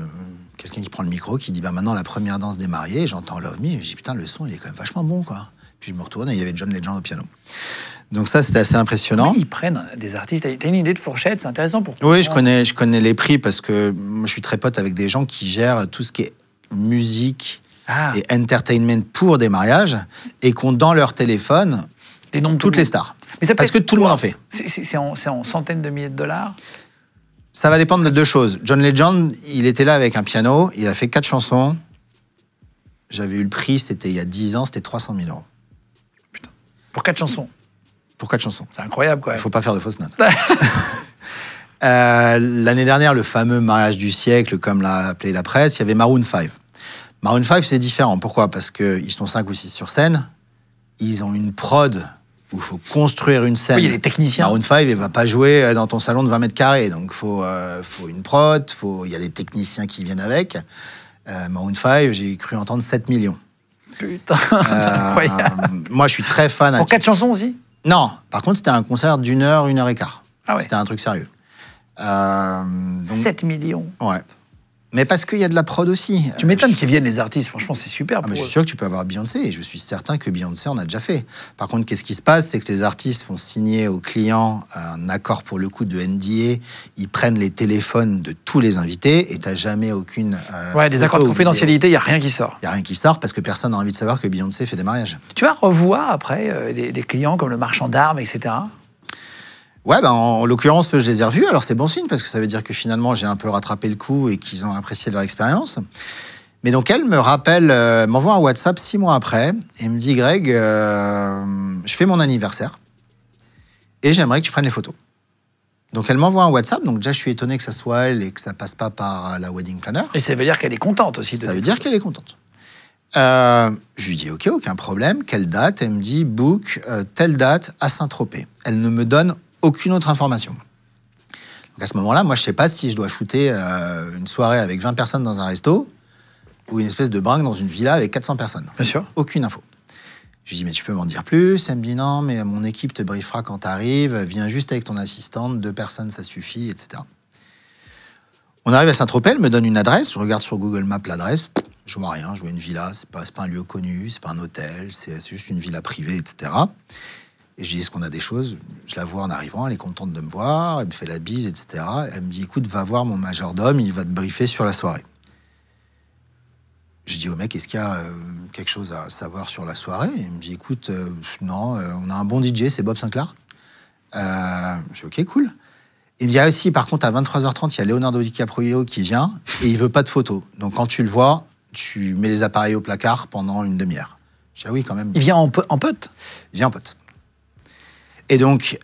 quelqu'un qui prend le micro, qui dit maintenant la première danse des mariés. J'entends All of Me, je me dis putain, le son, il est quand même vachement bon, quoi. Puis je me retourne et il y avait John Legend au piano. Donc, ça, c'était assez impressionnant. Ils prennent des artistes. T'as une idée de fourchette? C'est intéressant pour toi. Oui, je connais les prix parce que moi, je suis très pote avec des gens qui gèrent tout ce qui est musique et entertainment pour des mariages et qui ont dans leur téléphone les noms de toutes les stars. Mais parce que tout le monde en fait. C'est en centaines de milliers de dollars? Ça va dépendre de 2 choses. John Legend, il était là avec un piano, il a fait 4 chansons. J'avais eu le prix, c'était il y a 10 ans, c'était 300 000 €. Putain. Pour 4 chansons? Pour 4 chansons. C'est incroyable, quoi. Il ne faut pas faire de fausses notes. L'année dernière, le fameux mariage du siècle, comme l'a appelé la presse, il y avait Maroon 5. Maroon 5, c'est différent. Pourquoi? Parce qu'ils sont 5 ou 6 sur scène. Ils ont une prod où il faut construire une scène. Oui, il y a les techniciens. Maroon 5, il ne va pas jouer dans ton salon de 20 mètres carrés. Donc, il faut une prod, il y a des techniciens qui viennent avec. Maroon 5, j'ai cru entendre 7 millions. Putain, c'est incroyable. Moi, je suis très fan. Pour 4 chansons aussi? Non, par contre, c'était un concert d'1 heure, 1 heure et quart. Ah ouais. C'était un truc sérieux. Donc... 7 millions. Ouais. Mais parce qu'il y a de la prod aussi. Tu m'étonnes qu'ils viennent, les artistes. Franchement, c'est super. Mais je suis sûr que tu peux avoir Beyoncé, et je suis certain que Beyoncé en a déjà fait. Par contre, qu'est-ce qui se passe? C'est que les artistes font signer aux clients un accord pour le coup de NDA. Ils prennent les téléphones de tous les invités, et tu n'as jamais aucune... des accords de confidentialité, il n'y a rien qui sort. Il n'y a rien qui sort, parce que personne n'a envie de savoir que Beyoncé fait des mariages. Tu vas revoir après des clients comme le marchand d'armes, etc. Ouais, en l'occurrence, je les ai revus. Alors, c'est bon signe, parce que ça veut dire que finalement, j'ai un peu rattrapé le coup et qu'ils ont apprécié leur expérience. Mais donc, elle me rappelle, m'envoie un WhatsApp 6 mois après et me dit, Greg, je fais mon anniversaire et j'aimerais que tu prennes les photos. Donc, elle m'envoie un WhatsApp. Donc, déjà, je suis étonné que ça soit elle et que ça passe pas par la wedding planner. Et ça veut dire qu'elle est contente aussi. Ça veut dire qu'elle est contente. Je lui dis, OK, aucun problème. Quelle date? Elle me dit, book telle date à Saint-Tropez. Elle ne me donne aucune autre information. Donc à ce moment-là, moi, je ne sais pas si je dois shooter une soirée avec 20 personnes dans un resto ou une espèce de bringue dans une villa avec 400 personnes. Bien sûr. Aucune info. Je lui dis, mais tu peux m'en dire plus? Elle me dit, non, mais mon équipe te briefera quand tu arrives. Viens juste avec ton assistante, 2 personnes, ça suffit, etc. On arrive à Saint-Tropez, elle me donne une adresse. Je regarde sur Google Maps l'adresse. Je vois rien, je vois une villa, c'est pas un lieu connu, c'est pas un hôtel, c'est juste une villa privée, etc. Et je lui dis, est-ce qu'on a des choses? Je la vois en arrivant, elle est contente de me voir, elle me fait la bise, etc. Elle me dit, écoute, va voir mon majordome, il va te briefer sur la soirée. Je dis au mec, est-ce qu'il y a quelque chose à savoir sur la soirée? Il me dit, écoute, non, on a un bon DJ, c'est Bob Sinclair. Je dis, ok, cool. Il me dit, ah aussi, par contre, à 23h30, il y a Leonardo DiCaprio qui vient et il veut pas de photos. Donc quand tu le vois, tu mets les appareils au placard pendant une demi-heure. Je dis, ah oui, quand même. Il vient en pote? Il vient en pote. Et donc,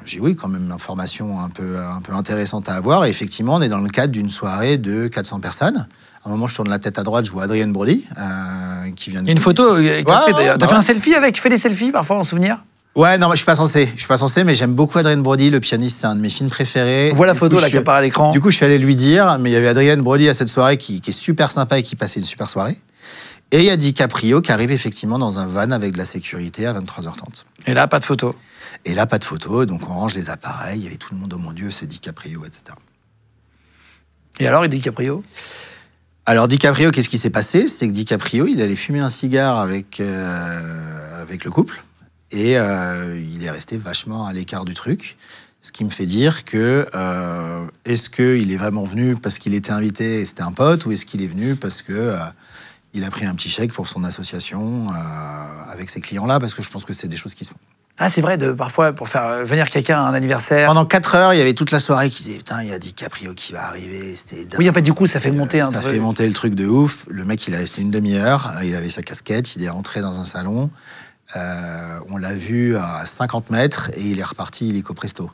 j'ai oui, quand même une information un peu intéressante à avoir. Et effectivement, on est dans le cadre d'une soirée de 400 personnes. À un moment, je tourne la tête à droite, je vois Adrien Brody, qui vient de... Il y a une photo qu'elle fait d'ailleurs. T'as fait un ouais. selfie avec? Tu fais des selfies parfois en souvenir? Ouais, non, mais je suis pas censé, mais j'aime beaucoup Adrien Brody, le pianiste, c'est un de mes films préférés. On voit la photo là qui apparaît à l'écran. Du coup, je suis allé lui dire, mais il y avait Adrien Brody à cette soirée qui est super sympa et qui passait une super soirée. Et il y a DiCaprio qui arrive effectivement dans un van avec de la sécurité à 23h30. Et là, pas de photo. Et là, pas de photo, donc on range les appareils, il y avait tout le monde, oh mon Dieu, c'est DiCaprio, etc. Et alors, DiCaprio? Alors DiCaprio, qu'est-ce qui s'est passé? C'est que DiCaprio, il allait fumer un cigare avec le couple, et il est resté vachement à l'écart du truc. Ce qui me fait dire que est-ce qu'il est vraiment venu parce qu'il était invité et c'était un pote, ou est-ce qu'il est venu parce que il a pris un petit chèque pour son association avec ces clients-là, parce que je pense que c'est des choses qui se font. Ah, c'est vrai, parfois, pour faire venir quelqu'un à un anniversaire. Pendant 4 heures, il y avait toute la soirée qui disait, putain, il y a DiCaprio qui va arriver, c'était dingue. Oui, en fait, du coup, ça fait monter un Ça truc. fait monter le truc de ouf. Le mec, il est resté une demi-heure, il avait sa casquette, il est rentré dans un salon, on l'a vu à 50 mètres et il est reparti illico presto.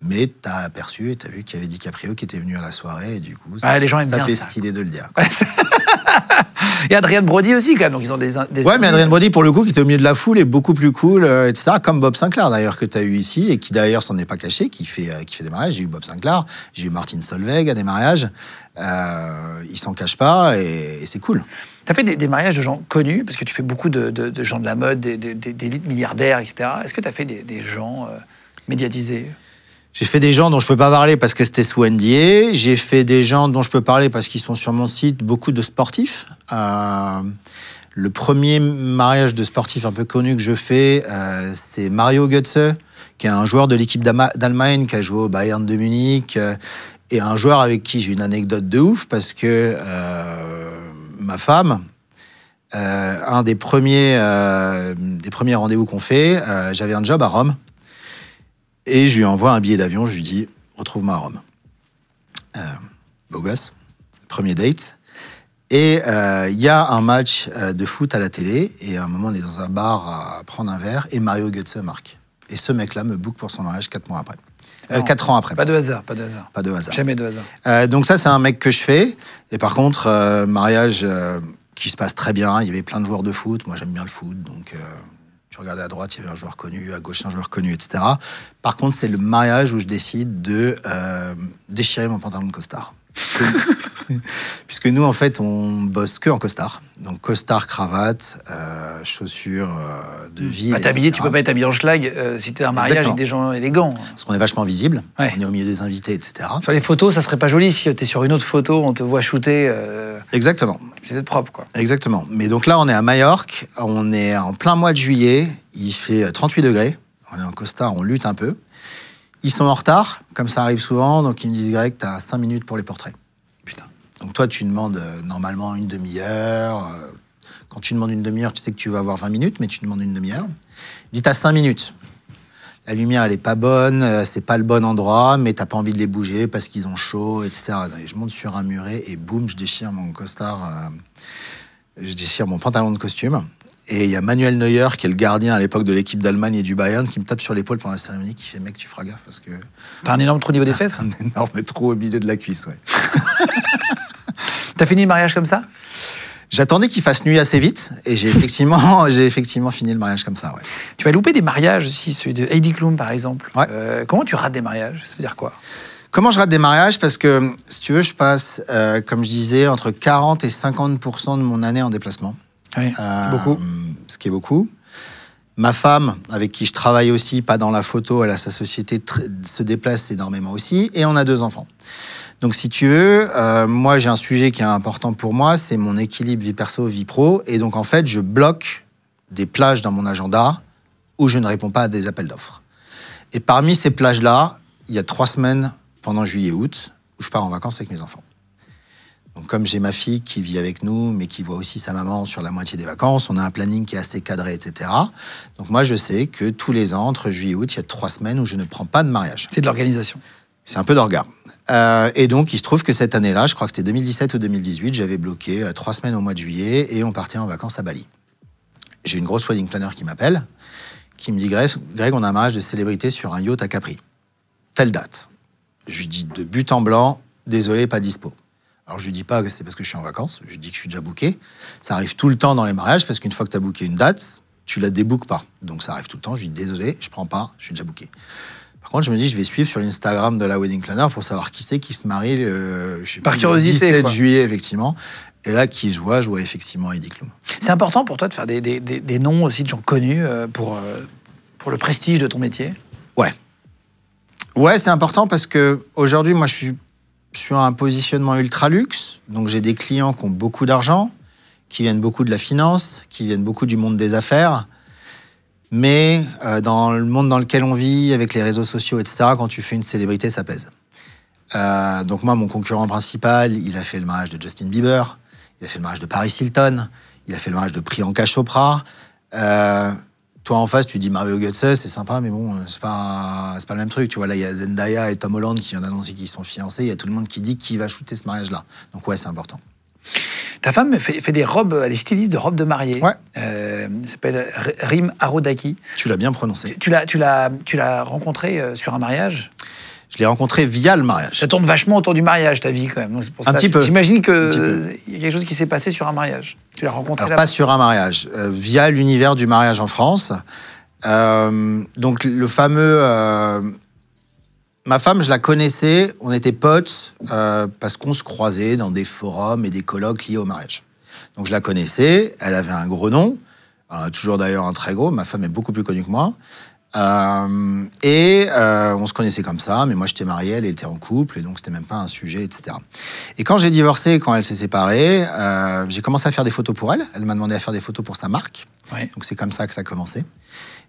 Mais t'as aperçu et t'as vu qu'il y avait DiCaprio qui était venu à la soirée, et du coup, les gens aiment bien fait ça. stylé de le dire. Ouais, et Adrien Brody aussi, quand même. Donc, ils ont des Ouais, mais Adrien Brody, pour le coup, qui était au milieu de la foule, est beaucoup plus cool, etc. Comme Bob Sinclair, d'ailleurs, que tu as eu ici, et qui, d'ailleurs, s'en est pas caché, qui fait des mariages. J'ai eu Bob Sinclair, j'ai eu Martin Solveig à des mariages. Il s'en cache pas, et c'est cool. Tu as fait des mariages de gens connus, parce que tu fais beaucoup de gens de la mode, d'élites milliardaires, etc. Est-ce que tu as fait des gens médiatisés? J'ai fait des gens dont je peux pas parler parce que c'était sous NDA. J'ai fait des gens dont je peux parler parce qu'ils sont sur mon site, beaucoup de sportifs. Le premier mariage de sportif un peu connu que je fais, c'est Mario Götze, qui est un joueur de l'équipe d'Allemagne, qui a joué au Bayern de Munich, et un joueur avec qui j'ai une anecdote de ouf, parce que ma femme, un des premiers rendez-vous qu'on fait, j'avais un job à Rome. Et je lui envoie un billet d'avion, je lui dis, retrouve-moi à Rome. Beau gosse, premier date. Et il y a un match de foot à la télé, et à un moment, on est dans un bar à prendre un verre, et Mario Götze marque. Et ce mec-là me book pour son mariage 4 mois après. 4 ans après. Pas de hasard, pas de hasard. Pas de hasard. Jamais de hasard. Donc ça, c'est un mec que je fais. Et par contre, mariage qui se passe très bien. Il y avait plein de joueurs de foot. Moi, j'aime bien le foot, donc... Tu regardais à droite, il y avait un joueur connu, à gauche, un joueur connu, etc. Par contre, c'est le mariage où je décide de déchirer mon pantalon de costard. Puisque nous, en fait, on bosse que en costard. Donc, costard, cravate, chaussures de ville. Bah, tu peux pas être habillé en schlag si t'es un mariage Exactement. avec des gens élégants. Parce qu'on est vachement visible. Ouais. On est au milieu des invités, etc. Sur les photos, ça serait pas joli si t'es sur une autre photo, on te voit shooter. Exactement. C'est d'être propre, quoi. Exactement. Mais donc là, on est à Majorque. On est en plein mois de juillet. Il fait 38 degrés. On est en costard, on lutte un peu. Ils sont en retard, comme ça arrive souvent. Donc, ils me disent, Greg, t'as 5 minutes pour les portraits. Putain. Donc, toi, tu demandes normalement une demi-heure. Quand tu demandes une demi-heure, tu sais que tu vas avoir 20 minutes, mais tu demandes une demi-heure. Il dit, t'as 5 minutes. La lumière, elle est pas bonne, c'est pas le bon endroit, mais t'as pas envie de les bouger parce qu'ils ont chaud, etc. Et je monte sur un muret et boum, je déchire mon costard, je déchire mon pantalon de costume. Et il y a Manuel Neuer, qui est le gardien à l'époque de l'équipe d'Allemagne et du Bayern, qui me tape sur l'épaule pendant la cérémonie, qui fait, mec, tu feras gaffe parce que... T'as un énorme trou au niveau des fesses? Un énorme trou au milieu de la cuisse, ouais. T'as fini le mariage comme ça? J'attendais qu'il fasse nuit assez vite, et j'ai effectivement fini le mariage comme ça, ouais. Tu vas louper des mariages aussi, celui de Heidi Klum par exemple. Ouais. Comment tu rates des mariages? Ça veut dire quoi? Comment je rate des mariages? Parce que, si tu veux, je passe, comme je disais, entre 40 et 50% de mon année en déplacement. Oui, c'est beaucoup. Ce qui est beaucoup. Ma femme, avec qui je travaille aussi, pas dans la photo, elle a sa société, se déplace énormément aussi. Et on a 2 enfants. Donc, si tu veux, moi, j'ai un sujet qui est important pour moi, c'est mon équilibre vie perso, vie pro. Et donc, en fait, je bloque des plages dans mon agenda où je ne réponds pas à des appels d'offres. Et parmi ces plages-là, il y a 3 semaines pendant juillet-août où je pars en vacances avec mes enfants. Donc, comme j'ai ma fille qui vit avec nous, mais qui voit aussi sa maman sur la moitié des vacances, on a un planning qui est assez cadré, etc. Donc, moi, je sais que tous les ans, entre juillet et août, il y a 3 semaines où je ne prends pas de mariage. C'est de l'organisation. C'est un peu d'orga. Et donc, il se trouve que cette année-là, je crois que c'était 2017 ou 2018, j'avais bloqué 3 semaines au mois de juillet et on partait en vacances à Bali. J'ai une grosse wedding planner qui m'appelle, qui me dit « Greg, on a un mariage de célébrité sur un yacht à Capri. Telle date. » Je lui dis de but en blanc, désolé, pas dispo. Alors, je lui dis pas que c'est parce que je suis en vacances, je lui dis que je suis déjà booké. Ça arrive tout le temps dans les mariages, parce qu'une fois que tu as booké une date, tu la débookes pas. Donc, ça arrive tout le temps. Je lui dis désolé, je prends pas, je suis déjà booké. Par contre, je me dis, je vais suivre sur l'Instagram de la wedding planner pour savoir qui c'est qui se marie le Par curiosité, 17 quoi. juillet, effectivement. Et là, qui je vois effectivement Heidi Klum. C'est important pour toi de faire des noms aussi de gens connus pour le prestige de ton métier? Ouais. Ouais, c'est important parce que aujourd'hui, moi, je suis sur un positionnement ultra luxe. Donc, j'ai des clients qui ont beaucoup d'argent, qui viennent beaucoup de la finance, qui viennent beaucoup du monde des affaires. Mais dans le monde dans lequel on vit, avec les réseaux sociaux, etc., quand tu fais une célébrité, ça pèse. Donc moi, mon concurrent principal, il a fait le mariage de Justin Bieber, il a fait le mariage de Paris Hilton, il a fait le mariage de Priyanka Chopra. Toi, en face, tu dis Mario Götze, c'est sympa, mais bon, c'est pas le même truc. Tu vois, là, il y a Zendaya et Tom Holland qui viennent d'annoncer qu'ils sont fiancés. Il y a tout le monde qui dit qui va shooter ce mariage-là. Donc ouais, c'est important. Ta femme fait des robes, elle est styliste de robes de mariée. Ouais. Elle s'appelle Rim Arodaki. Tu l'as bien prononcé. Tu l'as rencontrée sur un mariage? Je l'ai rencontré via le mariage. Ça tourne vachement autour du mariage, ta vie, quand même. Donc, c'est pour ça. Un petit peu. J'imagine qu'il y a quelque chose qui s'est passé sur un mariage. Tu l'as rencontré Alors, là-bas? pas sur un mariage, via l'univers du mariage en France. Donc, le fameux... ma femme, je la connaissais, on était potes parce qu'on se croisait dans des forums et des colloques liés au mariage. Donc, je la connaissais, elle avait un gros nom, toujours d'ailleurs un très gros, ma femme est beaucoup plus connue que moi. On se connaissait comme ça, mais moi j'étais marié, elle était en couple, et donc c'était même pas un sujet, etc. Et quand j'ai divorcé, quand elle s'est séparée, j'ai commencé à faire des photos pour elle. Elle m'a demandé à faire des photos pour sa marque. Ouais. Donc c'est comme ça que ça a commencé.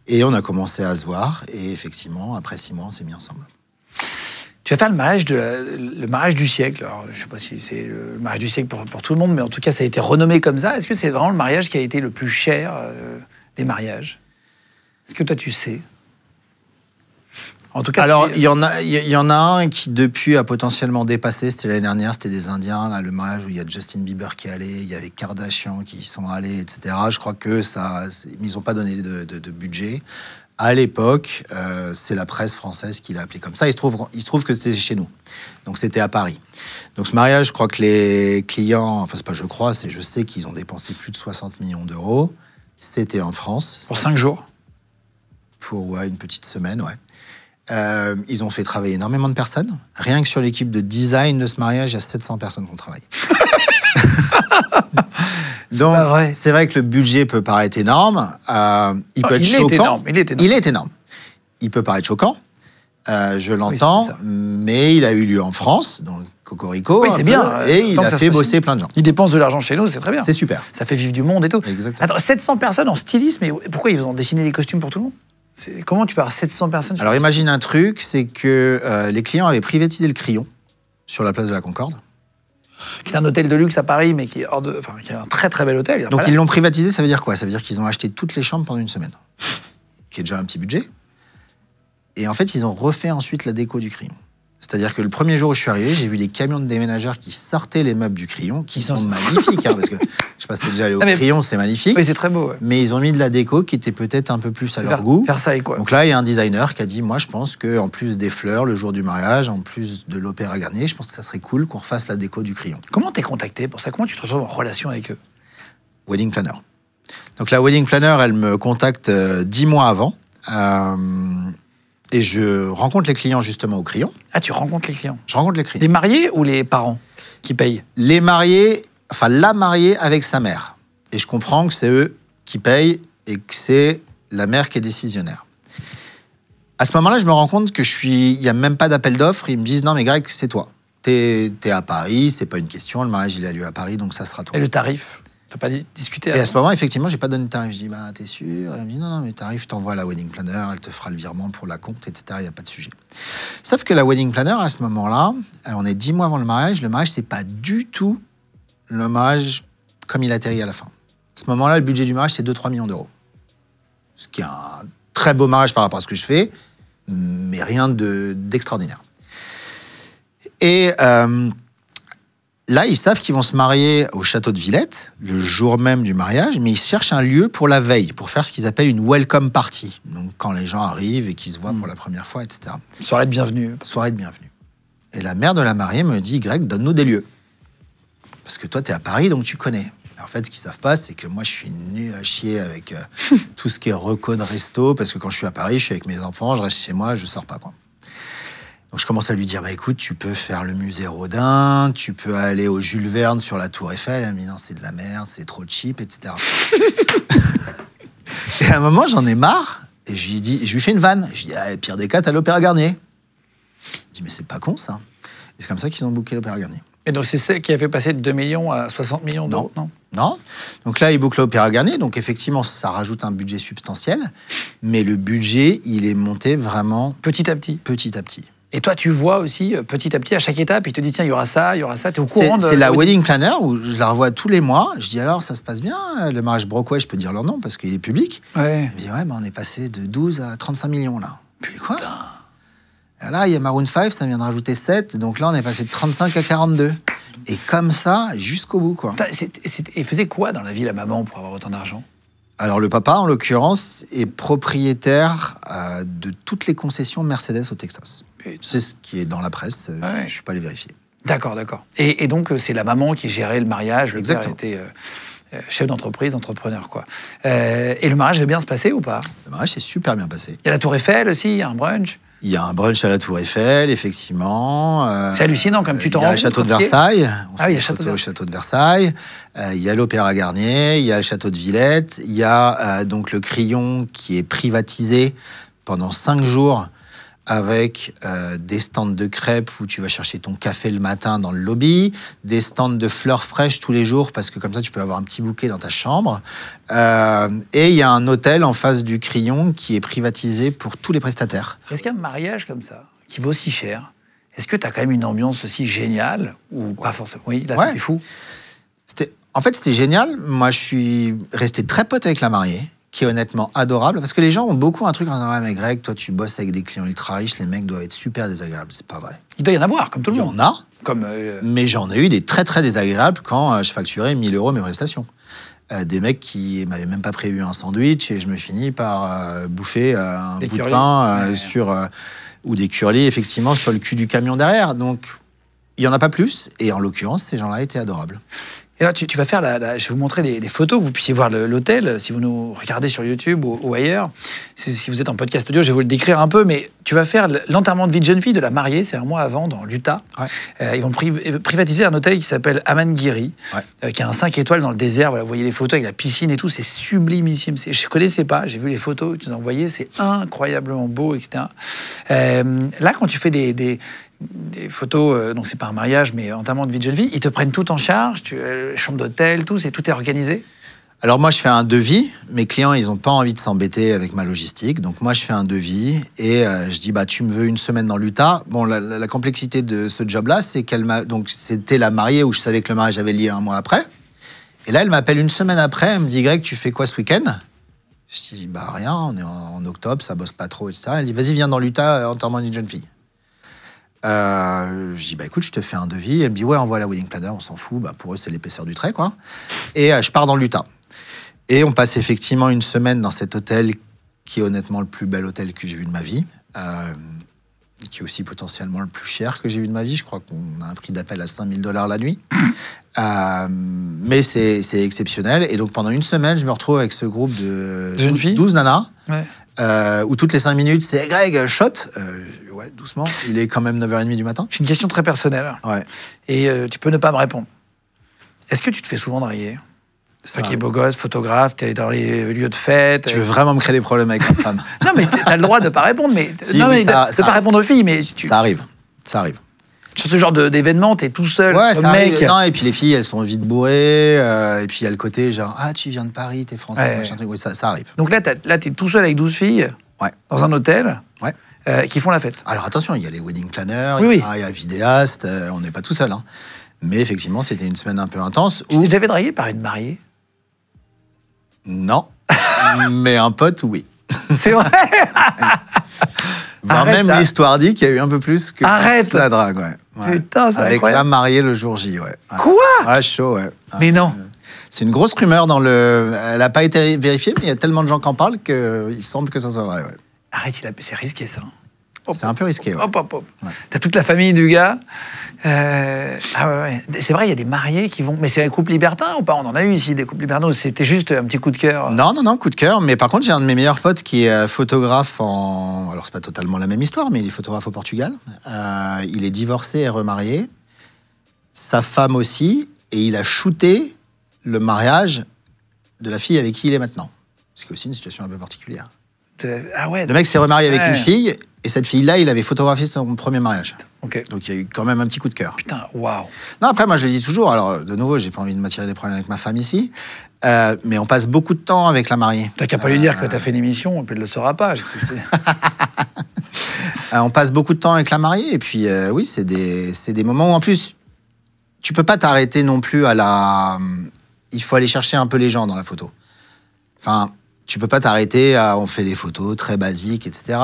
Et on a commencé à se voir, et effectivement, après 6 mois, on s'est mis ensemble. Tu vas faire le mariage du siècle. Alors, je ne sais pas si c'est le mariage du siècle pour tout le monde, mais en tout cas, ça a été renommé comme ça. Est-ce que c'est vraiment le mariage qui a été le plus cher des mariages? Est-ce que toi, tu sais? En tout cas, alors, il y en a un qui, depuis, a potentiellement dépassé. C'était l'année dernière, c'était des Indiens, là, le mariage où il y a Justin Bieber qui est allé, il y avait Kardashian qui y sont allés, etc. Je crois que ils n'ont pas donné de budget. À l'époque, c'est la presse française qui l'a appelé comme ça. Il se trouve que c'était chez nous. Donc, c'était à Paris. Donc, ce mariage, je crois que les clients... Enfin, c'est pas je crois, c'est je sais qu'ils ont dépensé plus de 60 millions d'euros. C'était en France. pour 5 jours. Pour une petite semaine, ouais. Ils ont fait travailler énormément de personnes. Rien que sur l'équipe de design de ce mariage, il y a 700 personnes qui ont travaillé. Donc, c'est vrai que le budget peut paraître énorme. Il peut être choquant. Il est énorme. Il peut paraître choquant. Je l'entends, oui, mais il a eu lieu en France, donc Cocorico. Oui, c'est bien. Et il a fait bosser plein de gens. Il dépense de l'argent chez nous, c'est très bien. C'est super. Ça fait vivre du monde et tout. Exactement. Attends, 700 personnes en stylisme, mais pourquoi ils ont dessiné des costumes pour tout le monde? Comment tu pars 700 personnes sur... Alors imagine un truc, c'est que les clients avaient privatisé le Crillon sur la place de la Concorde. Qui est un hôtel de luxe à Paris, mais qui est qui est un très très bel hôtel. Donc ils l'ont privatisé, ça veut dire quoi? Ça veut dire qu'ils ont acheté toutes les chambres pendant une semaine, qui est déjà un petit budget. Et en fait, ils ont refait ensuite la déco du Crillon. C'est-à-dire que le premier jour où je suis arrivé, j'ai vu des camions de déménageurs qui sortaient les meubles du Crillon, qui sont magnifiques, parce que je sais pas si t'es déjà allé au Crillon, c'est magnifique. Oui, c'est très beau. Ouais. Mais ils ont mis de la déco qui était peut-être un peu plus à leur goût. Versailles, quoi. Donc là, il y a un designer qui a dit, moi, je pense qu'en plus des fleurs, le jour du mariage, en plus de l'Opéra Garnier, je pense que ça serait cool qu'on refasse la déco du Crillon. Comment t'es contacté pour ça? Comment tu te retrouves en relation avec eux? Wedding planner. Donc la wedding planner, elle me contacte 10 mois avant. Et je rencontre les clients justement au Crillon. Ah, tu rencontres les clients? Je rencontre les clients. Les mariés ou les parents qui payent? Les mariés, enfin la mariée avec sa mère. Et je comprends que c'est eux qui payent et que c'est la mère qui est décisionnaire. À ce moment-là, je me rends compte que il n'y a même pas d'appel d'offres. Ils me disent, non mais Greg, c'est toi. T'es à Paris, c'est pas une question. Le mariage, il a lieu à Paris, donc ça sera toi. Et le tarif? T'as pas discuté? Et à ce moment, effectivement, j'ai pas donné de tarif. Je dis, bah, t'es sûr? Elle me dit, non, mais tarif, t'envoies la wedding planner, elle te fera le virement pour la compte, etc. Il n'y a pas de sujet. Sauf que la wedding planner, à ce moment-là, on est 10 mois avant le mariage, c'est pas du tout le mariage comme il atterrit à la fin. À ce moment-là, le budget du mariage, c'est 2-3 millions d'euros. Ce qui est un très beau mariage par rapport à ce que je fais, mais rien d'extraordinaire. Et là, ils savent qu'ils vont se marier au château de Villette, le jour même du mariage, mais ils cherchent un lieu pour la veille, pour faire ce qu'ils appellent une welcome party. Donc, quand les gens arrivent et qu'ils se voient pour la première fois, etc. Soirée de bienvenue. Soirée de bienvenue. Et la mère de la mariée me dit, Greg, donne-nous des lieux. Parce que toi, tu es à Paris, donc tu connais. En fait, ce qu'ils savent pas, c'est que moi, je suis nul à chier avec tout ce qui est reco de resto, parce que quand je suis à Paris, je suis avec mes enfants, je reste chez moi, je sors pas, quoi. Donc, je commence à lui dire, bah écoute, tu peux faire le musée Rodin, tu peux aller au Jules Verne sur la Tour Eiffel. Elle me dit, non, c'est de la merde, c'est trop cheap, etc. Et à un moment, j'en ai marre, et je lui fais une vanne. Je lui dis, ah, pire des cas, t'as l'Opéra Garnier. Je dis, mais c'est pas con, ça. Et c'est comme ça qu'ils ont booké l'Opéra Garnier. Et donc, c'est celle qui a fait passer de 2 millions à 60 millions d'euros, non? Non. Donc là, ils bouclent l'Opéra Garnier. Donc effectivement, ça rajoute un budget substantiel. Mais le budget, il est monté vraiment... Petit à petit. Petit à petit. Et toi, tu vois aussi, petit à petit, à chaque étape, il te dit, tiens, il y aura ça, t'es au courant de... C'est la wedding planner où je la revois tous les mois. Je dis, alors, ça se passe bien? Le mariage Brockway, je peux dire leur nom parce qu'il est public. Ouais. Elle me dit, ouais, on est passé de 12 à 35 millions, là. Puis quoi? Et là, il y a Maroon 5, ça vient de rajouter 7. Donc là, on est passé de 35 à 42. Et comme ça, jusqu'au bout, quoi. Et faisait quoi dans la vie, la maman, pour avoir autant d'argent? Alors, le papa, en l'occurrence, est propriétaire de toutes les concessions Mercedes au Texas. C'est ce qui est dans la presse, je ne suis pas allé vérifier. D'accord. Et donc, c'est la maman qui gérait le mariage, le Exactement. père était chef d'entreprise, entrepreneur, quoi. Et le mariage va bien se passer ou pas? Le mariage s'est super bien passé. Il y a la Tour Eiffel aussi, il y a un brunch. Il y a un brunch à la Tour Eiffel, effectivement. C'est hallucinant, comme tu t'en rends compte. Il y a le château de Versailles. Il y a le château au château de Versailles. Il y a l'Opéra Garnier, il y a le château de Villette. Il y a donc le Crillon qui est privatisé pendant 5 jours avec des stands de crêpes où tu vas chercher ton café le matin dans le lobby, des stands de fleurs fraîches tous les jours parce que comme ça tu peux avoir un petit bouquet dans ta chambre. Et il y a un hôtel en face du Crillon qui est privatisé pour tous les prestataires. Est-ce qu'un mariage comme ça, qui vaut si cher, est-ce que tu as quand même une ambiance aussi géniale ou pas forcément? Oui, là c'était fou. En fait, c'était génial. Moi, je suis resté très pote avec la mariée, qui est honnêtement adorable, parce que les gens ont beaucoup un truc en disant, ouais, mais Greg, toi tu bosses avec des clients ultra riches, les mecs doivent être super désagréables. C'est pas vrai. Il doit y en avoir, comme tout le monde. Il y en a, comme, mais j'en ai eu des très très désagréables quand je facturais 1 000 € mes prestations. Des mecs qui m'avaient même pas prévu un sandwich et je me finis par bouffer un bout de pain ou des curlis, effectivement, sur le cul du camion derrière. Donc, il y en a pas plus, et en l'occurrence, ces gens-là étaient adorables. Et là, tu vas faire je vais vous montrer des photos, que vous puissiez voir l'hôtel, si vous nous regardez sur YouTube ou ailleurs. Si vous êtes en podcast audio, je vais vous le décrire un peu, mais tu vas faire l'enterrement de vie de jeune fille de la mariée, c'est un mois avant, dans l'Utah. Ouais. Ils vont privatiser un hôtel qui s'appelle Amangiri, qui a un 5 étoiles dans le désert. Voilà, vous voyez les photos avec la piscine et tout, c'est sublimissime. Je ne connaissais pas, j'ai vu les photos que tu nous as envoyées, c'est incroyablement beau, etc. Là, quand tu fais des photos, donc c'est pas un mariage, mais enterrement de vie de jeune fille, ils te prennent tout en charge, chambre d'hôtel, tout est organisé? Alors moi, je fais un devis. Mes clients, ils n'ont pas envie de s'embêter avec ma logistique. Donc moi, je fais un devis et je dis, bah, tu me veux 1 semaine dans l'Utah. Bon, la complexité de ce job-là, c'est donc c'était la mariée où je savais que le mariage avait lieu 1 mois après. Et là, elle m'appelle 1 semaine après. Elle me dit, Greg, tu fais quoi ce week-end? Je dis, bah rien, on est en octobre, ça bosse pas trop, etc. Elle dit, vas-y, viens dans l'Utah, enterrement d'une jeune fille. Je dis, bah écoute, je te fais un devis. Elle me dit, ouais, envoie la wedding planner, on s'en fout. Bah, pour eux, c'est l'épaisseur du trait, quoi. Et je pars dans l'Utah. Et on passe effectivement 1 semaine dans cet hôtel qui est honnêtement le plus bel hôtel que j'ai vu de ma vie, qui est aussi potentiellement le plus cher que j'ai vu de ma vie. Je crois qu'on a un prix d'appel à 5 000 $ la nuit. Mais c'est exceptionnel. Et donc pendant 1 semaine, je me retrouve avec ce groupe de 12 nanas. Ouais. Où toutes les 5 minutes, c'est Greg, shot. Ouais, doucement. Il est quand même 9h30 du matin. J'ai une question très personnelle. Ouais. Et tu peux ne pas me répondre. Est-ce que tu te fais souvent draguer? Toi qui es beau gosse, photographe, t'es dans les lieux de fête. Tu veux vraiment me créer des problèmes avec ta femme? Non, mais t'as le droit de ne pas répondre. Mais... Si, non, mais de ne pas répondre aux filles. Mais Ça arrive. Ça arrive. Sur ce genre d'événement, t'es tout seul, Ouais, comme ça mec. arrive. Non, et puis les filles, elles sont vite bourrées. Et puis il y a le côté genre, ah, tu viens de Paris, t'es français, Ouais, machin truc. Oui, ça arrive. Donc là, t'es tout seul avec 12 filles, Ouais. dans un hôtel, Ouais. qui font la fête. Alors attention, il y a les wedding planners, Oui, il y a le vidéaste, on n'est pas tout seul. Hein. Mais effectivement, c'était une semaine un peu intense. Tu t'es déjà fait draguer par une mariée? Non, mais un pote, oui. C'est vrai. Voire Arrête même ça. l'histoire dit qu'il y a eu un peu plus que Arrête. la drague, ouais. Putain, c'est avec incroyable. la mariée le jour J, ouais. Quoi? Ouais, chaud, ouais. Mais non. C'est une grosse rumeur dans le. Elle n'a pas été vérifiée, mais il y a tellement de gens qui en parlent qu'il semble que ça soit vrai, ouais. Arrête, c'est risqué ça. Hop, C'est un peu risqué, ouais. hop, hop, hop. Ouais. T'as toute la famille du gars. Ah ouais. C'est vrai, il y a des mariés qui vont. Mais c'est un couple libertin ou pas? On en a eu ici des couples libertins. C'était juste un petit coup de cœur. Non, coup de cœur. Mais par contre, j'ai un de mes meilleurs potes qui est photographe en. Alors, c'est pas totalement la même histoire, mais il est photographe au Portugal. Il est divorcé et remarié. Sa femme aussi. Et il a shooté le mariage de la fille avec qui il est maintenant. Ce qui est aussi une situation un peu particulière. Ah ouais. Le mec s'est remarié avec Ouais. une fille. Et cette fille-là, il avait photographié son premier mariage. Ok. Donc, il y a eu quand même un petit coup de cœur. Putain, waouh. Non, après, moi, je le dis toujours. Alors, de nouveau, j'ai pas envie de m'attirer des problèmes avec ma femme ici. Mais on passe beaucoup de temps avec la mariée. T'as qu'à pas lui dire que t'as fait une émission, puis elle le saura pas. On passe beaucoup de temps avec la mariée. Et puis, oui, c'est des moments où, en plus, tu peux pas t'arrêter non plus à la. Il faut aller chercher un peu les gens dans la photo. Enfin, tu peux pas t'arrêter à. On fait des photos très basiques, etc.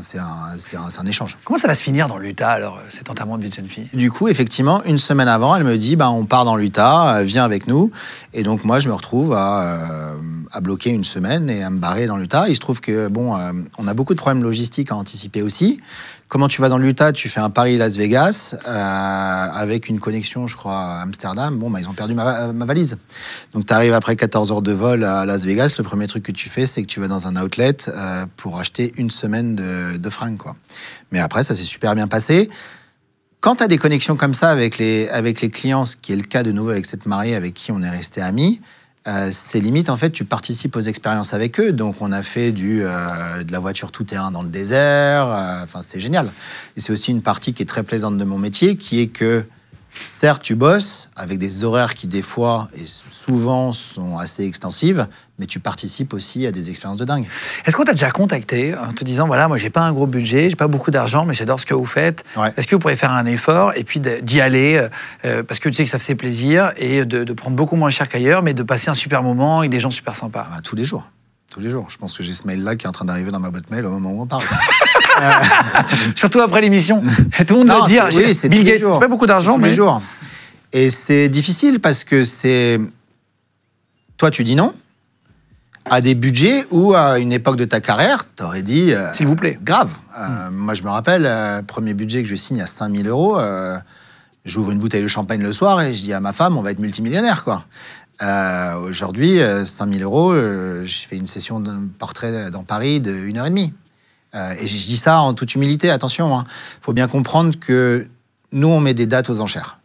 C'est un échange. Comment ça va se finir dans l'Utah, alors, cet enterrement de vie de jeune fille? Du coup, effectivement, une semaine avant, elle me dit on part dans l'Utah, viens avec nous. Et donc, moi, je me retrouve à bloquer une semaine et à me barrer dans l'Utah. Il se trouve que, on a beaucoup de problèmes logistiques à anticiper aussi. Comment tu vas dans l'Utah? Tu fais un Paris-Las Vegas avec une connexion, je crois, à Amsterdam. Ils ont perdu ma valise. Donc, tu arrives après 14 heures de vol à Las Vegas. Le premier truc que tu fais, c'est que tu vas dans un outlet pour acheter une semaine de fringues, quoi. Mais après, ça s'est super bien passé. Quand tu as des connexions comme ça avec les clients, ce qui est le cas de nouveau avec cette mariée avec qui on est resté amis, c'est limite, en fait, tu participes aux expériences avec eux. Donc, on a fait de la voiture tout-terrain dans le désert. C'était génial. Et c'est aussi une partie qui est très plaisante de mon métier, qui est que, certes, tu bosses avec des horaires qui, des fois, et souvent, sont assez extensives, mais tu participes aussi à des expériences de dingue. Est-ce qu'on t'a déjà contacté en te disant, voilà, moi, j'ai pas un gros budget, j'ai pas beaucoup d'argent, mais j'adore ce que vous faites. Ouais. Est-ce que vous pourriez faire un effort et puis d'y aller, parce que tu sais que ça fait plaisir, et de prendre beaucoup moins cher qu'ailleurs, mais de passer un super moment avec des gens super sympas? Tous les jours. Tous les jours. Je pense que j'ai ce mail-là qui est en train d'arriver dans ma boîte mail au moment où on parle. Surtout après l'émission. Tout le monde doit dire, c'est Bill tous les Gates, jours. c'est pas beaucoup d'argent, Tous mais... les jours. Et c'est difficile parce que c'est... Toi, tu dis non à des budgets où, à une époque de ta carrière, t'aurais dit... S'il vous plaît. Grave. Moi, je me rappelle, premier budget que je signe à 5 000 euros, j'ouvre une bouteille de champagne le soir et je dis à ma femme, on va être multimillionnaire, quoi. Aujourd'hui, 5 000 euros, je fais une session de portrait dans Paris de 1h30. Et je dis ça en toute humilité, attention. Il faut bien comprendre que nous, on met des dates aux enchères.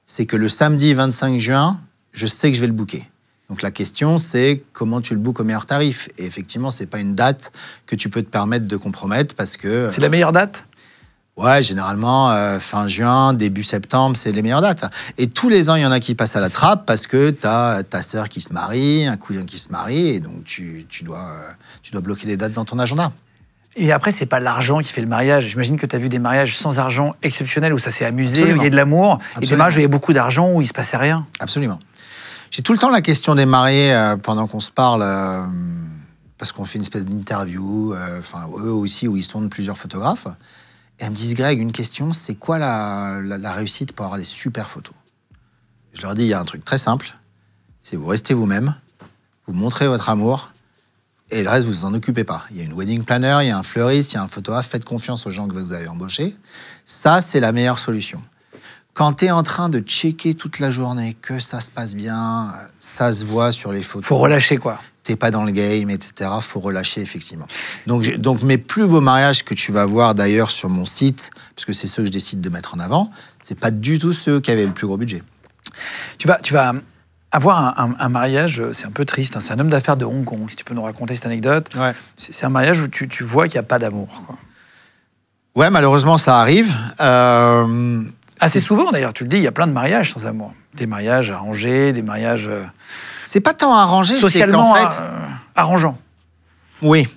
C'est que le samedi 25 juin, je sais que je vais le booker. Donc la question, c'est comment tu le bookes au meilleur tarif. Et effectivement, c'est pas une date que tu peux te permettre de compromettre parce que... C'est la meilleure date? Ouais, généralement, fin juin, début septembre, c'est les meilleures dates. Et tous les ans, il y en a qui passent à la trappe parce que tu as ta sœur qui se marie, un cousin qui se marie, et donc tu dois bloquer des dates dans ton agenda. Et après, c'est pas l'argent qui fait le mariage. J'imagine que tu as vu des mariages sans argent exceptionnels où ça s'est amusé, Absolument. où il y a de l'amour, et des Absolument. mariages où il y a beaucoup d'argent, où il se passait rien. Absolument. J'ai tout le temps la question des mariés pendant qu'on se parle, parce qu'on fait une espèce d'interview, eux aussi, où ils se tournent plusieurs photographes. Et elles me disent, Greg, une question, c'est quoi la réussite pour avoir des super photos? Je leur dis, il y a un truc très simple, c'est vous restez vous-même, vous montrez votre amour, et le reste, vous en occupez pas. Il y a une wedding planner, il y a un fleuriste, il y a un photographe, faites confiance aux gens que vous avez embauchés. Ça, c'est la meilleure solution. Quand tu es en train de checker toute la journée, que ça se passe bien, ça se voit sur les photos. Faut relâcher, quoi. T'es pas dans le game, etc. Faut relâcher, effectivement. Donc mes plus beaux mariages que tu vas voir d'ailleurs sur mon site, parce que c'est ceux que je décide de mettre en avant, c'est pas du tout ceux qui avaient le plus gros budget. Tu vas avoir un mariage, c'est un peu triste, c'est un homme d'affaires de Hong Kong, si tu peux nous raconter cette anecdote. Ouais. C'est un mariage où tu vois qu'il n'y a pas d'amour, quoi. Ouais, malheureusement, ça arrive. Assez souvent, d'ailleurs, tu le dis, il y a plein de mariages sans amour. Des mariages arrangés, des mariages C'est pas tant arrangé, socialement c'est qu'en fait... arrangeants. Oui.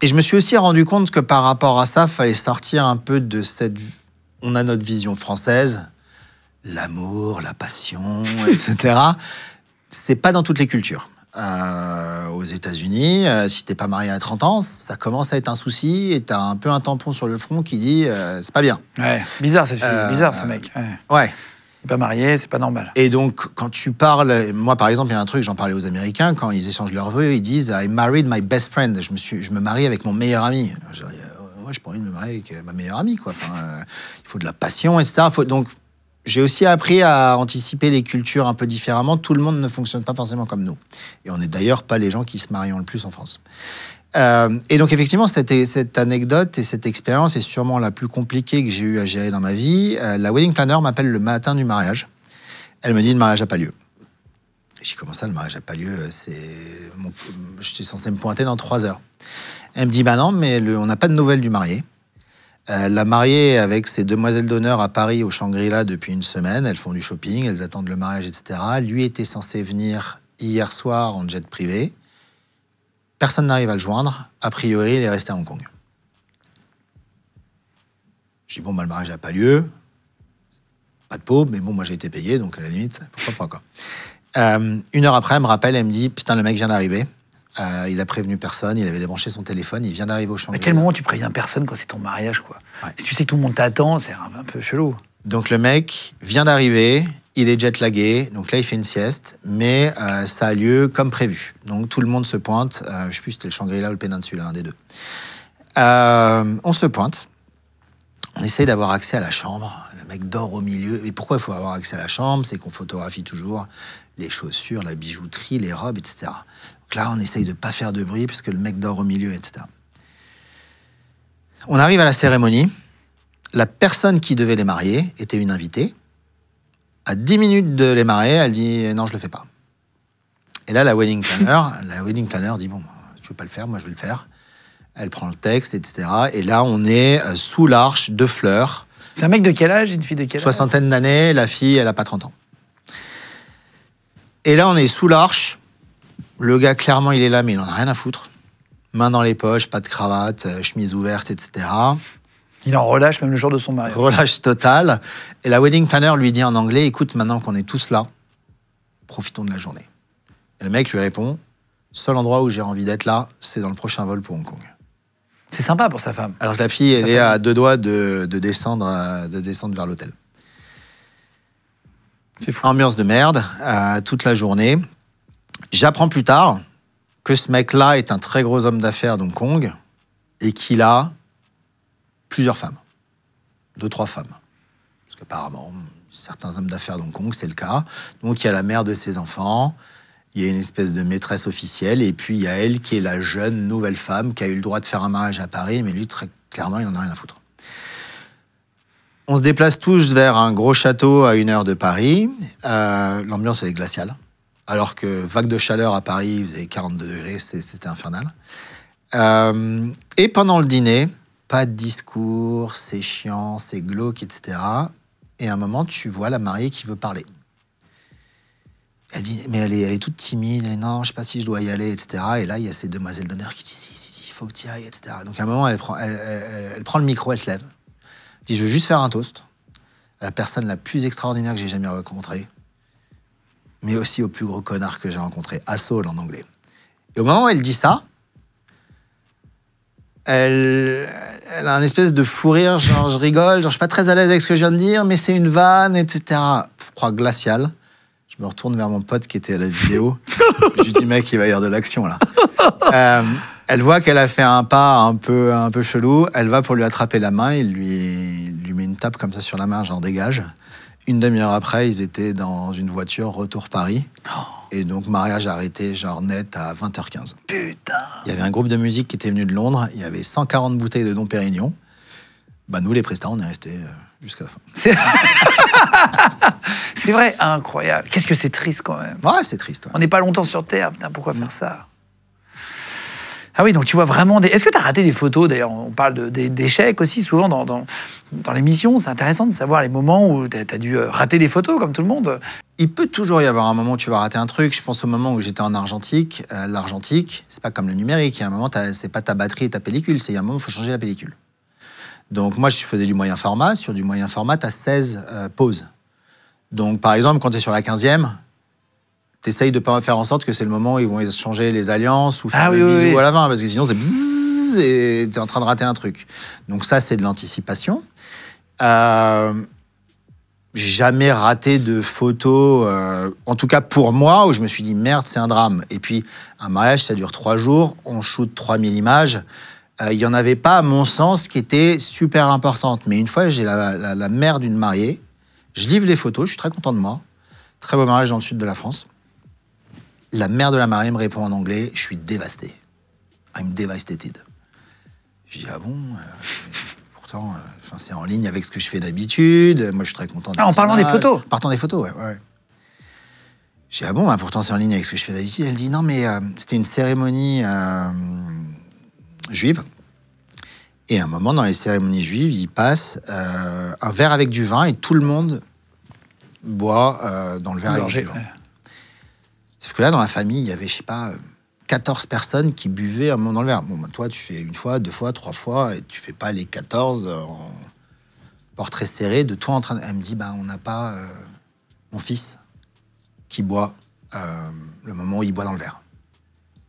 Et je me suis aussi rendu compte que par rapport à ça, il fallait sortir un peu de cette... On a notre vision française, l'amour, la passion, etc. C'est pas dans toutes les cultures. Aux États-Unis, si t'es pas marié à 30 ans, ça commence à être un souci et t'as un peu un tampon sur le front qui dit c'est pas bien. Ouais, bizarre cette fille, bizarre ce mec. Ouais. Il est pas marié, c'est pas normal. Et donc, quand tu parles, moi par exemple, il y a un truc, j'en parlais aux Américains, quand ils échangent leurs vœux, ils disent I married my best friend. Je me marie avec mon meilleur ami. Je dis, ouais, j'ai pas envie de me marier avec ma meilleure amie, quoi. Enfin, il faut de la passion, etc. Donc, j'ai aussi appris à anticiper les cultures un peu différemment. Tout le monde ne fonctionne pas forcément comme nous. Et on n'est d'ailleurs pas les gens qui se marient le plus en France. Et donc, effectivement, cette anecdote et cette expérience est sûrement la plus compliquée que j'ai eu à gérer dans ma vie. La wedding planner m'appelle le matin du mariage. Elle me dit, le mariage n'a pas lieu. J'ai dit, comment ça, le mariage n'a pas lieu? J'étais censé me pointer dans 3 heures. Elle me dit, bah non, mais on n'a pas de nouvelles du marié. La mariée avec ses demoiselles d'honneur à Paris au Shangri-La depuis une semaine. Elles font du shopping, elles attendent le mariage, etc. Lui était censé venir hier soir en jet privé. Personne n'arrive à le joindre. A priori, il est resté à Hong Kong. Je dis, bon, bah, le mariage n'a pas lieu. Pas de peau, mais bon, moi j'ai été payé, donc à la limite, pourquoi pas, quoi. 1 heure après, elle me rappelle, elle me dit, putain, le mec vient d'arriver. Il a prévenu personne, il avait débranché son téléphone, il vient d'arriver au Shangri-La. À quel moment tu préviens personne quand c'est ton mariage, quoi? Ouais. Si tu sais que tout le monde t'attend, c'est un peu chelou. Donc le mec vient d'arriver, il est jet-lagué, donc là il fait une sieste, mais ça a lieu comme prévu. Donc tout le monde se pointe, je sais plus si c'était le Shangri-La ou le Peninsula, un des deux. On se pointe, on essaye d'avoir accès à la chambre, le mec dort au milieu. Et pourquoi il faut avoir accès à la chambre? C'est qu'on photographie toujours les chaussures, la bijouterie, les robes, etc. Donc là on essaye de pas faire de bruit parce que le mec dort au milieu, etc. On arrive à la cérémonie. La personne qui devait les marier était une invitée. À 10 minutes de les marier, elle dit « Non, je le fais pas ». Et là, la wedding planner dit « Bon, tu veux pas le faire, moi je vais le faire ». Elle prend le texte, etc. Et là, on est sous l'arche de fleurs. C'est un mec de quel âge? Une fille de quel âge? 60aine d'années, la fille, elle a pas 30 ans. Et là, on est sous l'arche. Le gars, clairement, il est là, mais il en a rien à foutre. Main dans les poches, pas de cravate, chemise ouverte, etc. Il en relâche même le jour de son mariage. Relâche total. Et la wedding planner lui dit en anglais, écoute, maintenant qu'on est tous là, profitons de la journée. Et le mec lui répond, seul endroit où j'ai envie d'être là, c'est dans le prochain vol pour Hong Kong. C'est sympa pour sa femme. Alors que la fille, elle est à 2 doigts de descendre vers l'hôtel. C'est fou. Ambiance de merde, toute la journée. J'apprends plus tard que ce mec-là est un très gros homme d'affaires d'Hong Kong et qu'il a plusieurs femmes. 2-3 femmes. Parce qu'apparemment, certains hommes d'affaires d'Hong Kong, c'est le cas. Donc, il y a la mère de ses enfants, il y a une espèce de maîtresse officielle, et puis il y a elle qui est la jeune nouvelle femme qui a eu le droit de faire un mariage à Paris, mais lui, très clairement, il n'en a rien à foutre. On se déplace tous vers un gros château à 1 heure de Paris. L'ambiance, elle est glaciale. Alors que vague de chaleur à Paris, il faisait 42 degrés, c'était infernal. Et pendant le dîner, pas de discours, c'est chiant, c'est glauque, etc. Et à un moment, tu vois la mariée qui veut parler. Elle dit, mais elle est toute timide, elle dit, non, je sais pas si je dois y aller, etc. Et là, il y a ces demoiselles d'honneur qui disent, si, il faut que tu y ailles, etc. Donc à un moment, elle prend le micro, elle se lève. Elle dit, je veux juste faire un toast à la personne la plus extraordinaire que j'ai jamais rencontrée, mais aussi au plus gros connard que j'ai rencontré, asshole en anglais. Et au moment où elle dit ça, elle a un espèce de fou rire, genre je rigole, genre je suis pas très à l'aise avec ce que je viens de dire, mais c'est une vanne, etc. Froid glacial. Je me retourne vers mon pote qui était à la vidéo. Je lui dis, mec, il va y avoir de l'action là. Elle voit qu'elle a fait un pas un peu chelou. Elle va pour lui attraper la main. Il lui met une tape comme ça sur la main, genre dégage. 1 demi-heure après, ils étaient dans une voiture retour Paris. Et donc, mariage arrêté, genre net, à 20h15. Putain. Il y avait un groupe de musique qui était venu de Londres. Il y avait 140 bouteilles de Dom Pérignon. Bah, nous, les prestats, on est restés jusqu'à la fin. C'est vrai, incroyable. Qu'est-ce que c'est triste quand même. Ouais, c'est triste. Ouais. On n'est pas longtemps sur Terre, putain, pourquoi faire ça? Ah oui, donc tu vois vraiment des... Est-ce que tu as raté des photos, d'ailleurs? On parle d'échecs aussi, souvent dans l'émission. C'est intéressant de savoir les moments où tu as dû rater des photos, comme tout le monde. Il peut toujours y avoir un moment où tu vas rater un truc. Je pense au moment où j'étais en argentique. L'argentique, c'est pas comme le numérique. Il y a un moment, c'est pas ta batterie et ta pellicule. Il y a un moment où il faut changer la pellicule. Donc moi, je faisais du moyen format. Sur du moyen format, tu as 16 pauses. Donc par exemple, quand tu es sur la 15e, tu essayes de pas faire en sorte que c'est le moment où ils vont changer les alliances ou faire le bisou à la fin, parce que sinon c'est bzzz et tu es en train de rater un truc. Donc ça, c'est de l'anticipation. J'ai jamais raté de photos, en tout cas pour moi, où je me suis dit merde, c'est un drame. Et puis un mariage, ça dure 3 jours, on shoot 3000 images. Il n'y en avait pas, à mon sens, qui était super importante. Mais une fois, j'ai la mère d'une mariée, je livre les photos, je suis très content de moi. Très beau mariage dans le sud de la France. La mère de la mariée me répond en anglais, je suis dévasté. I'm devastated. Je dis, ah bon pourtant, c'est en ligne avec ce que je fais d'habitude. Moi, je suis très content. En parlant des photos. Partant des photos, ouais. Je dis, ah bon, pourtant, c'est en ligne avec ce que je fais d'habitude. Elle dit, non, mais c'était une cérémonie juive. Et à un moment, dans les cérémonies juives, il passe un verre avec du vin et tout le monde boit dans le verre avec du vin. Sauf que là, dans la famille, il y avait, je sais pas, 14 personnes qui buvaient un moment dans le verre. Bon, toi, tu fais 1 fois, 2 fois, 3 fois, et tu fais pas les 14 en portrait serré de toi en train de... Elle me dit, on n'a pas mon fils qui boit le moment où il boit dans le verre.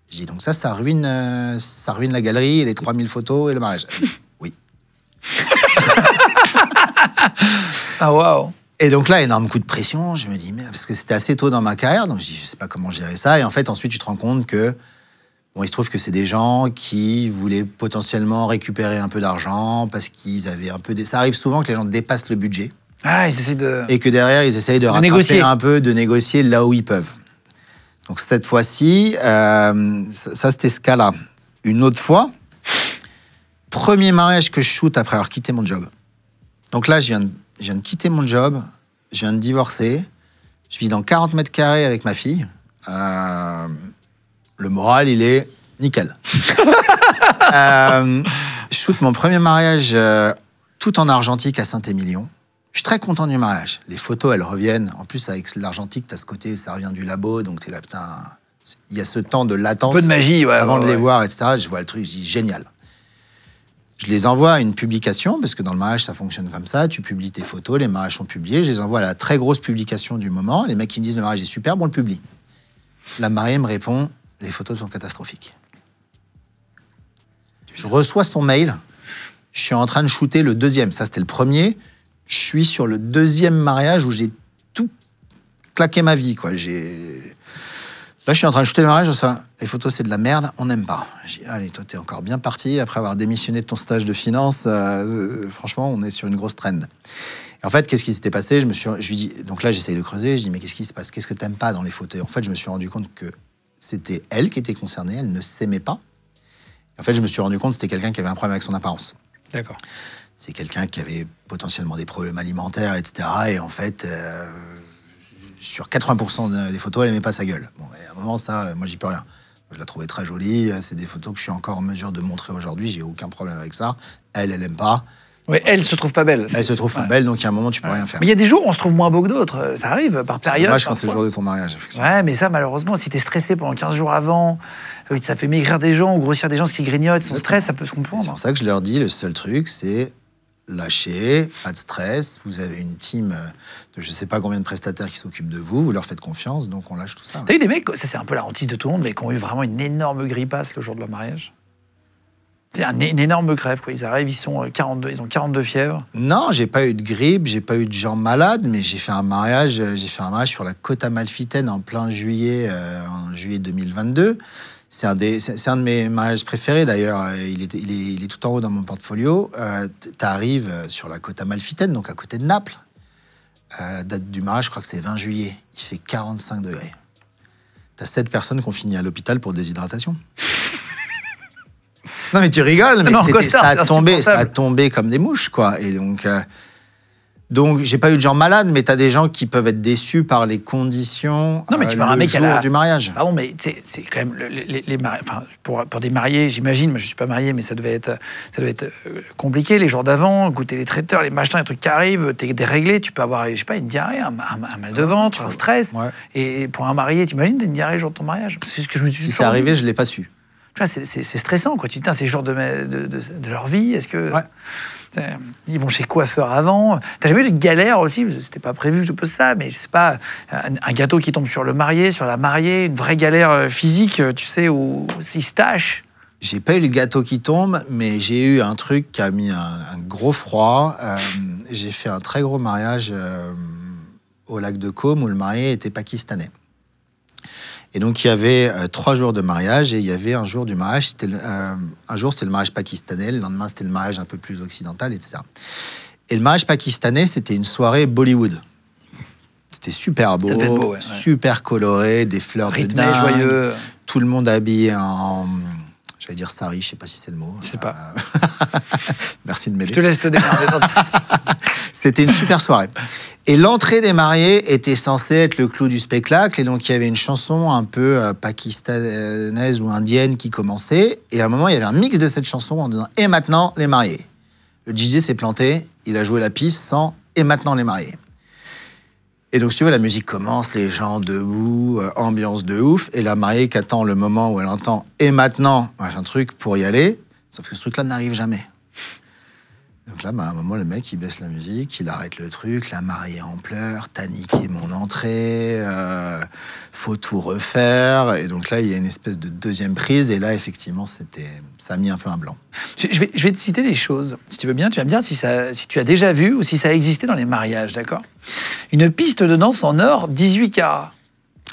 Je dis, donc ça ruine la galerie, les 3000 photos et le mariage. Oui. Ah, waouh. Et donc là, énorme coup de pression. Je me dis, mais parce que c'était assez tôt dans ma carrière, donc je dis, je sais pas comment gérer ça. Et en fait, ensuite, tu te rends compte que, il se trouve que c'est des gens qui voulaient potentiellement récupérer un peu d'argent parce qu'ils avaient un peu... Ça arrive souvent que les gens dépassent le budget. Ah, ils essaient de... Et que derrière, ils essayent de rattraper négocier un peu, de négocier là où ils peuvent. Donc cette fois-ci, ça c'était ce cas-là. Une autre fois, premier mariage que je shoot après avoir quitté mon job. Donc là, je viens de quitter mon job, je viens de divorcer, je vis dans 40 mètres carrés avec ma fille. Le moral, il est nickel. Je shoot mon premier mariage tout en argentique à Saint-Émilion. Je suis très content du mariage. Les photos, elles reviennent. En plus, avec l'argentique, tu as ce côté où ça revient du labo, donc tu es là, putain... Il y a ce temps de latence. Un peu de magie, avant de les voir, etc. Je vois le truc, je dis génial. Je les envoie à une publication, parce que dans le mariage, ça fonctionne comme ça. Tu publies tes photos, les mariages sont publiés. Je les envoie à la très grosse publication du moment. Les mecs qui me disent le mariage est superbe, on le publie. La mariée me répond, les photos sont catastrophiques. Je reçois son mail. Je suis en train de shooter le deuxième. Ça, c'était le premier. Je suis sur le deuxième mariage où j'ai tout claqué ma vie, quoi. Là, je suis en train de shooter le mariage, les photos, c'est de la merde, on n'aime pas. J'ai dit, allez, toi, t'es encore bien parti, après avoir démissionné de ton stage de finance, franchement, on est sur une grosse trend. Et en fait, qu'est-ce qui s'était passé? Je lui dis, donc là, j'essaye de creuser, je dis, mais qu'est-ce qui se passe? Qu'est-ce que t'aimes pas dans les photos? En fait, je me suis rendu compte que c'était elle qui était concernée, elle ne s'aimait pas. Et en fait, je me suis rendu compte que c'était quelqu'un qui avait un problème avec son apparence. D'accord. C'est quelqu'un qui avait potentiellement des problèmes alimentaires, etc. Et en fait, sur 80% des photos, elle n'aimait pas sa gueule. Bon, et à un moment, ça, moi, j'y peux rien. Je la trouvais très jolie. C'est des photos que je suis encore en mesure de montrer aujourd'hui. J'ai aucun problème avec ça. Elle n'aime pas. Oui, elle se trouve pas belle. Elle se trouve pas belle, donc il y a un moment, tu peux rien faire. Mais il y a des jours où on se trouve moins beau que d'autres. Ça arrive par période. C'est dommage quand c'est le jour de ton mariage, effectivement. Ouais, mais ça, malheureusement, si t'es stressé pendant 15 jours avant, ça fait maigrir des gens ou grossir des gens, ce qui grignotent, son stress, ça peut se comprendre. C'est pour ça que je leur dis, le seul truc, c'est lâcher, pas de stress. Vous avez une team de je sais pas combien de prestataires qui s'occupent de vous. Vous leur faites confiance, donc on lâche tout ça. T'as eu des mecs, ça c'est un peu la hantise de tout le monde, mais qui ont eu vraiment une énorme grippasse le jour de leur mariage? C'est une énorme grève, quoi. Ils arrivent, ils ont 42 fièvres. Non, j'ai pas eu de grippe, j'ai pas eu de gens malades, mais j'ai fait un mariage sur la côte Amalfitaine en plein juillet, en juillet 2022. C'est un de mes mariages préférés, d'ailleurs. Il est tout en haut dans mon portfolio. Tu arrives sur la côte Amalfitaine, donc à côté de Naples. La date du mariage, je crois que c'est 20 juillet. Il fait 45 degrés. Tu as 7 personnes qui ont fini à l'hôpital pour déshydratation. Non, mais tu rigoles, mais ça a tombé comme des mouches, quoi. Et donc, Donc, j'ai pas eu de gens malades, mais tu as des gens qui peuvent être déçus par les conditions Non, mais tu parles un mec jour du mariage. Pardon, mais c'est quand même enfin, pour des mariés, j'imagine. Moi, je suis pas marié, mais ça devait être compliqué les jours d'avant, goûter les traiteurs, les machins, les trucs qui arrivent, t'es déréglé, tu peux avoir, je sais pas, une diarrhée, un mal de ventre, un stress. Ouais. Et pour un marié, t'imagines, t'as une diarrhée le jour de ton mariage. C'est ce que je me suis dit. Si c'est arrivé, je l'ai pas su. Tu vois, c'est stressant, quoi. Tu te dis, c'est le jour de leur vie. Est-ce que ils vont chez le coiffeur avant? T'as jamais eu de galère aussi? C'était pas prévu, je pose ça, mais je sais pas, un gâteau qui tombe sur le marié, sur la mariée, une vraie galère physique, tu sais, où il se tâche. J'ai pas eu le gâteau qui tombe, mais j'ai eu un truc qui a mis un gros froid. J'ai fait un très gros mariage au lac de Caume où le marié était pakistanais. Et donc, il y avait 3 jours de mariage et il y avait un jour du mariage. Un jour, c'était le mariage pakistanais. Le lendemain, c'était le mariage un peu plus occidental, etc. Et le mariage pakistanais, c'était une soirée Bollywood. C'était super beau, super coloré, des fleurs de dingue. Joyeux. Tout le monde habillé en... J'allais dire sari, je sais pas si c'est le mot. Je sais pas. Merci de m'aider. Je te laisse te démerder. C'était une super soirée. Et l'entrée des mariés était censée être le clou du spectacle. Et donc, il y avait une chanson un peu pakistanaise ou indienne qui commençait. Et à un moment, il y avait un mix de cette chanson en disant « Et maintenant, les mariés ». Le DJ s'est planté. Il a joué la piste sans « Et maintenant, les mariés ». Et donc, si tu veux, la musique commence, les gens debout, ambiance de ouf. Et la mariée qui attend le moment où elle entend « Et maintenant », un truc pour y aller. Sauf que ce truc-là n'arrive jamais. Donc là, à un moment, le mec, il baisse la musique, il arrête le truc, la mariée en pleurs, t'as niqué mon entrée, faut tout refaire. Et donc là, il y a une espèce de deuxième prise. Et là, effectivement, ça a mis un peu un blanc. Je vais te citer des choses. Si tu veux bien, tu vas me dire si tu as déjà vu ou si ça a existé dans les mariages, d'accord? Une piste de danse en or 18 carats.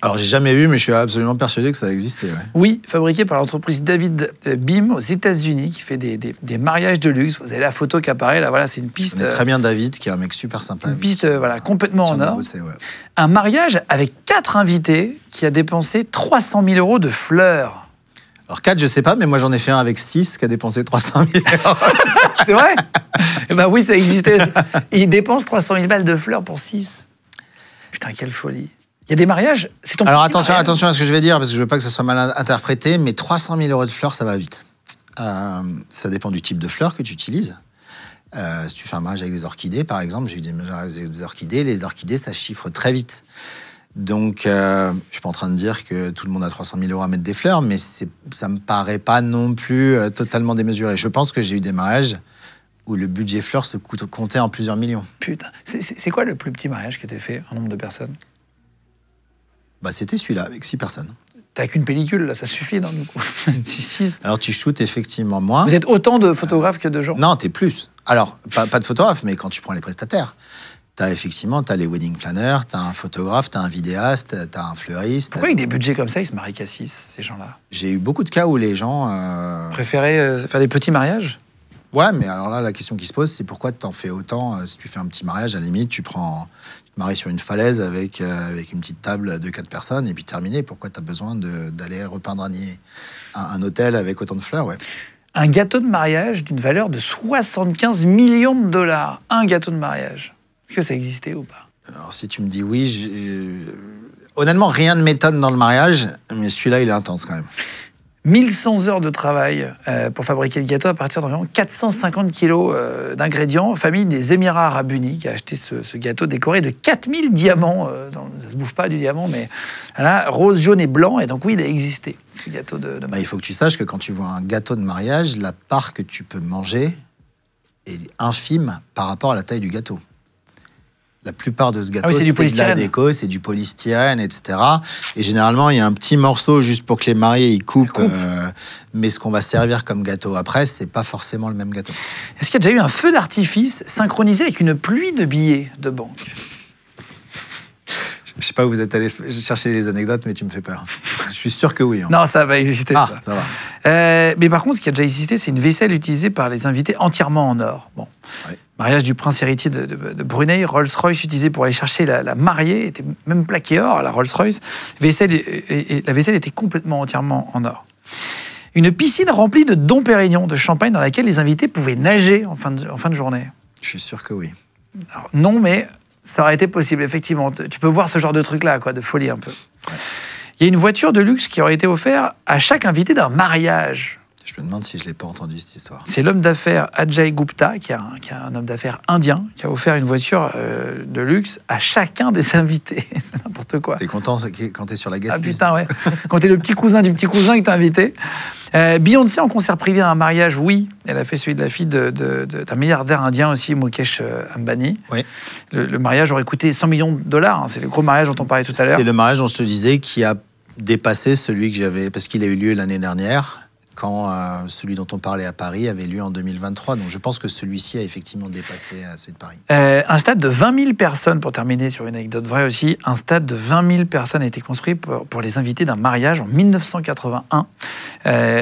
Alors, j'ai jamais vu, mais je suis absolument persuadé que ça existait. Ouais. Oui, fabriqué par l'entreprise David Beam aux États-Unis, qui fait des mariages de luxe. Vous avez la photo qui apparaît, là, voilà, c'est une piste. On est très bien David, qui est un mec super sympa. Une piste, voilà, complètement en or. Bossé, ouais. Un mariage avec 4 invités qui a dépensé 300 000 € de fleurs. Alors 4, je sais pas, mais moi j'en ai fait un avec 6 qui a dépensé 300 000 €. C'est vrai? Eh ben oui, ça existait. Il dépense 300 000 balles de fleurs pour 6. Putain, quelle folie. Il y a des mariages, c'est ton Alors attention à ce que je vais dire, parce que je veux pas que ça soit mal interprété, mais 300 000 € de fleurs, ça va vite. Ça dépend du type de fleurs que tu utilises. Si tu fais un mariage avec des orchidées, par exemple, j'ai eu des mariages avec des orchidées, les orchidées, ça chiffre très vite. Donc, je suis pas en train de dire que tout le monde a 300 000 € à mettre des fleurs, mais ça me paraît pas non plus totalement démesuré. Je pense que j'ai eu des mariages où le budget fleurs se comptait en plusieurs millions. Putain, c'est quoi le plus petit mariage que tu as fait en nombre de personnes? Bah, c'était celui-là, avec 6 personnes. T'as qu'une pellicule, là, ça suffit, non, du coup? 6. Alors, tu shootes effectivement moins. Vous êtes autant de photographes que de gens? Non, t'es plus. Alors, pas de photographes, mais quand tu prends les prestataires, t'as les wedding planners, t'as un photographe, t'as un vidéaste, t'as un fleuriste. Pourquoi avec des budgets comme ça, ils se marient qu'à 6, ces gens-là? J'ai eu beaucoup de cas où les gens... Préféraient faire des petits mariages? Ouais, mais alors là, la question qui se pose, c'est pourquoi t'en fais autant? Si tu fais un petit mariage, à la limite, tu te maries sur une falaise avec une petite table de 4 personnes et puis terminé. Pourquoi t'as besoin d'aller repeindre un hôtel avec autant de fleurs? Ouais. Un gâteau de mariage d'une valeur de 75 millions de $. Un gâteau de mariage. Est-ce que ça existait ou pas? Alors, si tu me dis oui, honnêtement, rien ne m'étonne dans le mariage, mais celui-là, il est intense quand même. 1100 heures de travail pour fabriquer le gâteau à partir d'environ 450 kilos d'ingrédients. Famille des Émirats Arabes Unis qui a acheté ce gâteau décoré de 4000 diamants. Ça se bouffe pas du diamant, mais voilà, rose, jaune et blanc. Et donc oui, il a existé, ce gâteau de mariage. Il faut que tu saches que quand tu vois un gâteau de mariage, la part que tu peux manger est infime par rapport à la taille du gâteau. La plupart de ce gâteau, c'est de la déco, c'est du polystyrène, etc. Et généralement, il y a un petit morceau juste pour que les mariés y coupent. Mais ce qu'on va servir comme gâteau après, c'est pas forcément le même gâteau. Est-ce qu'il y a déjà eu un feu d'artifice synchronisé avec une pluie de billets de banque? Je sais pas où vous êtes allé chercher les anecdotes, mais tu me fais peur. Je suis sûr que oui. Hein. Non, ça va exister. Ah, ça va. Mais par contre, ce qui a déjà existé, c'est une vaisselle utilisée par les invités entièrement en or. Bon. Ouais. Mariage du prince héritier de Brunei, Rolls-Royce utilisé pour aller chercher la mariée, était même plaquée or, la Rolls-Royce. La vaisselle était complètement entièrement en or. Une piscine remplie de Dom Pérignon, de champagne, dans laquelle les invités pouvaient nager en fin de journée. Je suis sûr que oui. Alors, non, mais ça aurait été possible, effectivement. Tu peux voir ce genre de truc-là, quoi, de folie un peu. Ouais. Il y a une voiture de luxe qui aurait été offerte à chaque invité d'un mariage. Je me demande si je ne l'ai pas entendu, cette histoire. C'est l'homme d'affaires Ajay Gupta, qui est un homme d'affaires indien, qui a offert une voiture de luxe à chacun des invités. C'est n'importe quoi. T'es content quand t'es sur la guest list? Ah putain, ouais. Quand t'es le petit cousin du petit cousin qui t'a invité. Beyoncé en concert privé à un mariage, oui. Elle a fait celui de la fille d'un milliardaire indien aussi, Mukesh Ambani. Oui. Le mariage aurait coûté 100 millions de dollars. Hein. C'est le gros mariage dont on parlait tout à l'heure. C'est le mariage dont je te disais qui a dépassé celui que j'avais, parce qu'il a eu lieu l'année dernière, quand celui dont on parlait à Paris avait lieu en 2023. Donc je pense que celui-ci a effectivement dépassé celui de Paris. Un stade de 20 000 personnes, pour terminer sur une anecdote vraie aussi, un stade de 20 000 personnes a été construit pour les invités d'un mariage en 1981.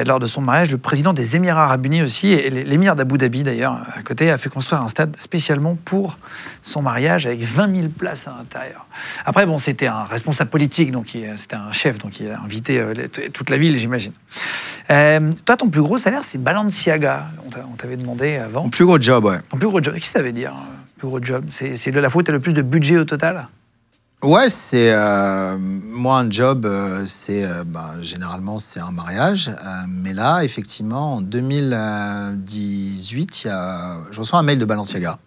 Lors de son mariage, le président des Émirats Arabes Unis aussi, et l'émir d'Abu Dhabi d'ailleurs, à côté, a fait construire un stade spécialement pour son mariage avec 20 000 places à l'intérieur. Après, bon, c'était un responsable politique, donc c'était un chef, donc il a invité toute la ville, j'imagine. Toi, ton plus gros salaire, c'est Balenciaga. On t'avait demandé avant. Mon plus gros job, ouais. Ton plus gros job, qu'est-ce que ça veut dire, plus gros job? C'est la fois où tu as le plus de budget au total? Ouais, c'est moi un job, généralement c'est un mariage, mais là effectivement en 2018, je reçois un mail de Balenciaga,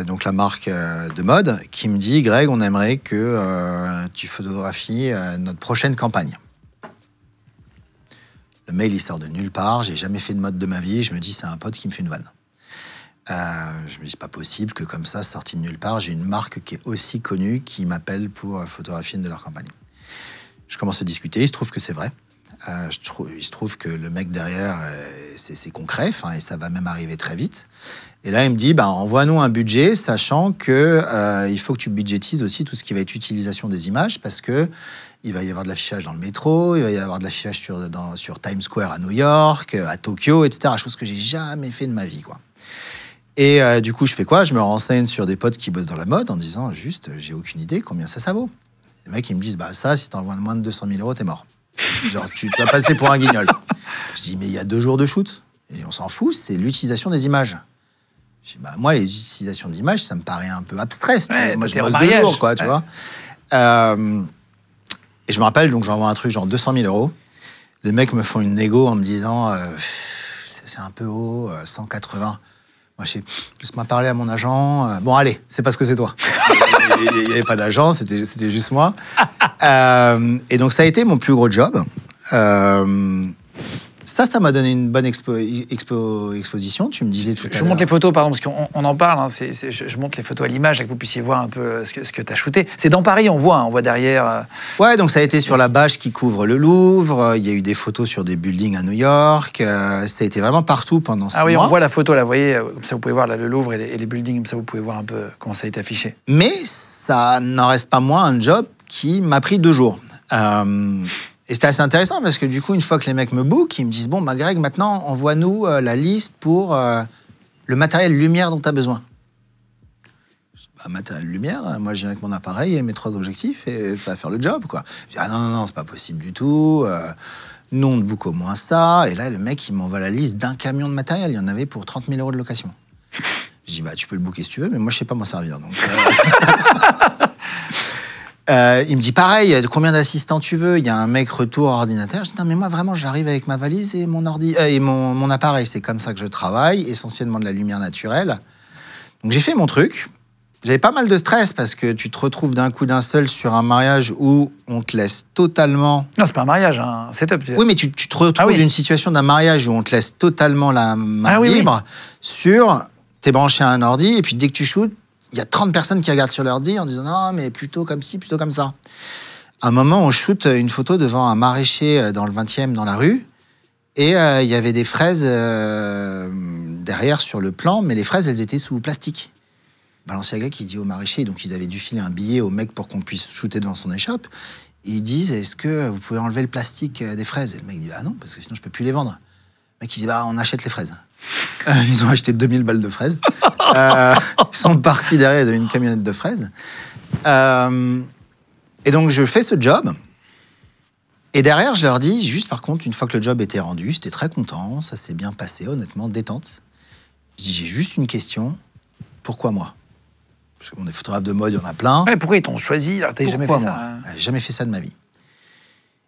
donc la marque de mode, qui me dit Greg, on aimerait que tu photographies notre prochaine campagne. Le mail il sort de nulle part, j'ai jamais fait de mode de ma vie, je me dis c'est un pote qui me fait une vanne. Je me dis, c'est pas possible que comme ça, sorti de nulle part, j'ai une marque qui est aussi connue qui m'appelle pour photographier une de leurs campagnes. Je commence à discuter, il se trouve que c'est vrai. Il se trouve que le mec derrière, c'est concret, et ça va même arriver très vite. Et là, il me dit, envoie-nous un budget, sachant que il faut que tu budgétises aussi tout ce qui va être utilisation des images, parce que il va y avoir de l'affichage dans le métro, il va y avoir de l'affichage sur Times Square à New York, à Tokyo, etc. Chose que j'ai jamais fait de ma vie, quoi. Et du coup, je fais quoi? Je me renseigne sur des potes qui bossent dans la mode en disant juste, j'ai aucune idée combien ça vaut. Les mecs, ils me disent, ça, si t'envoies moins de 200 000 euros, t'es mort. Genre, tu vas passer pour un guignol. Je dis, mais il y a 2 jours de shoot. Et on s'en fout, c'est l'utilisation des images. Je dis, moi, les utilisations d'images, ça me paraît un peu abstrait. Ouais, moi, je bosse 2 jours, quoi, tu vois. Et je me rappelle, donc j'envoie un truc genre 200 000 euros. Les mecs me font une négo en me disant, c'est un peu haut, 180. Moi, laisse-moi parler à mon agent. Bon, allez, c'est parce que c'est toi. Il n'y avait pas d'agent, c'était juste moi. Et donc, ça a été mon plus gros job. Ça m'a donné une bonne exposition. Tu me disais tout à l'heure. Je montre les photos, pardon, parce qu'on en parle. Hein, je montre les photos à l'image, et que vous puissiez voir un peu ce que tu as shooté. C'est dans Paris, on voit derrière. Ouais, donc ça a été sur la bâche qui couvre le Louvre. Il y a eu des photos sur des buildings à New York. Ça a été vraiment partout pendant 6 mois. Ah oui, on voit la photo, là, vous voyez, comme ça vous pouvez voir là, le Louvre et les buildings, comme ça vous pouvez voir un peu comment ça a été affiché. Mais ça n'en reste pas moins un job qui m'a pris 2 jours. Et c'était assez intéressant parce que du coup, une fois que les mecs me bookent, ils me disent, Greg, maintenant, envoie-nous la liste pour le matériel lumière dont tu as besoin. Matériel lumière, moi, je viens avec mon appareil et mes 3 objectifs et ça va faire le job, quoi. Je dis, non, c'est pas possible du tout. Nous, on te book au moins ça. Et là, le mec, il m'envoie la liste d'un camion de matériel. Il y en avait pour 30 000 euros de location. Je dis, tu peux le booker si tu veux, mais moi, je sais pas m'en servir. Donc, il me dit pareil, combien d'assistants tu veux? Il y a un mec retour ordinateur. Je dis non mais moi vraiment j'arrive avec ma valise et mon ordi et mon appareil. C'est comme ça que je travaille, essentiellement de la lumière naturelle. Donc j'ai fait mon truc. J'avais pas mal de stress parce que tu te retrouves d'un coup d'un seul sur un mariage où on te laisse totalement... Non, c'est pas un mariage, un setup. Oui, mais tu te retrouves d'une situation d'un mariage où on te laisse totalement la main libre sur... T'es branché à un ordi et puis dès que tu shootes, il y a 30 personnes qui regardent sur l'ordi en disant « Non, mais plutôt comme ci, plutôt comme ça ». À un moment, on shoot une photo devant un maraîcher dans le 20e, dans la rue, et il y avait des fraises derrière sur le plan, mais les fraises, elles étaient sous plastique. Balenciaga qui dit au maraîcher, donc ils avaient dû filer un billet au mec pour qu'on puisse shooter devant son échoppe, et ils disent « Est-ce que vous pouvez enlever le plastique des fraises ?» Et le mec dit « Ah non, parce que sinon je peux plus les vendre. » Le mec il dit « On achète les fraises. » Ils ont acheté 2000 balles de fraises. Ils sont partis derrière, ils avaient une camionnette de fraises. Et donc, je fais ce job. Et derrière, je leur dis, juste par contre, une fois que le job était rendu, j'étais très content, ça s'est bien passé, honnêtement, détente. Je dis, j'ai juste une question. pourquoi moi? Parce que bon, des photographes de mode, il y en a plein. Ouais, pourquoi ils t'ont choisi alors que t'as jamais fait ça moi J'ai jamais fait ça de ma vie.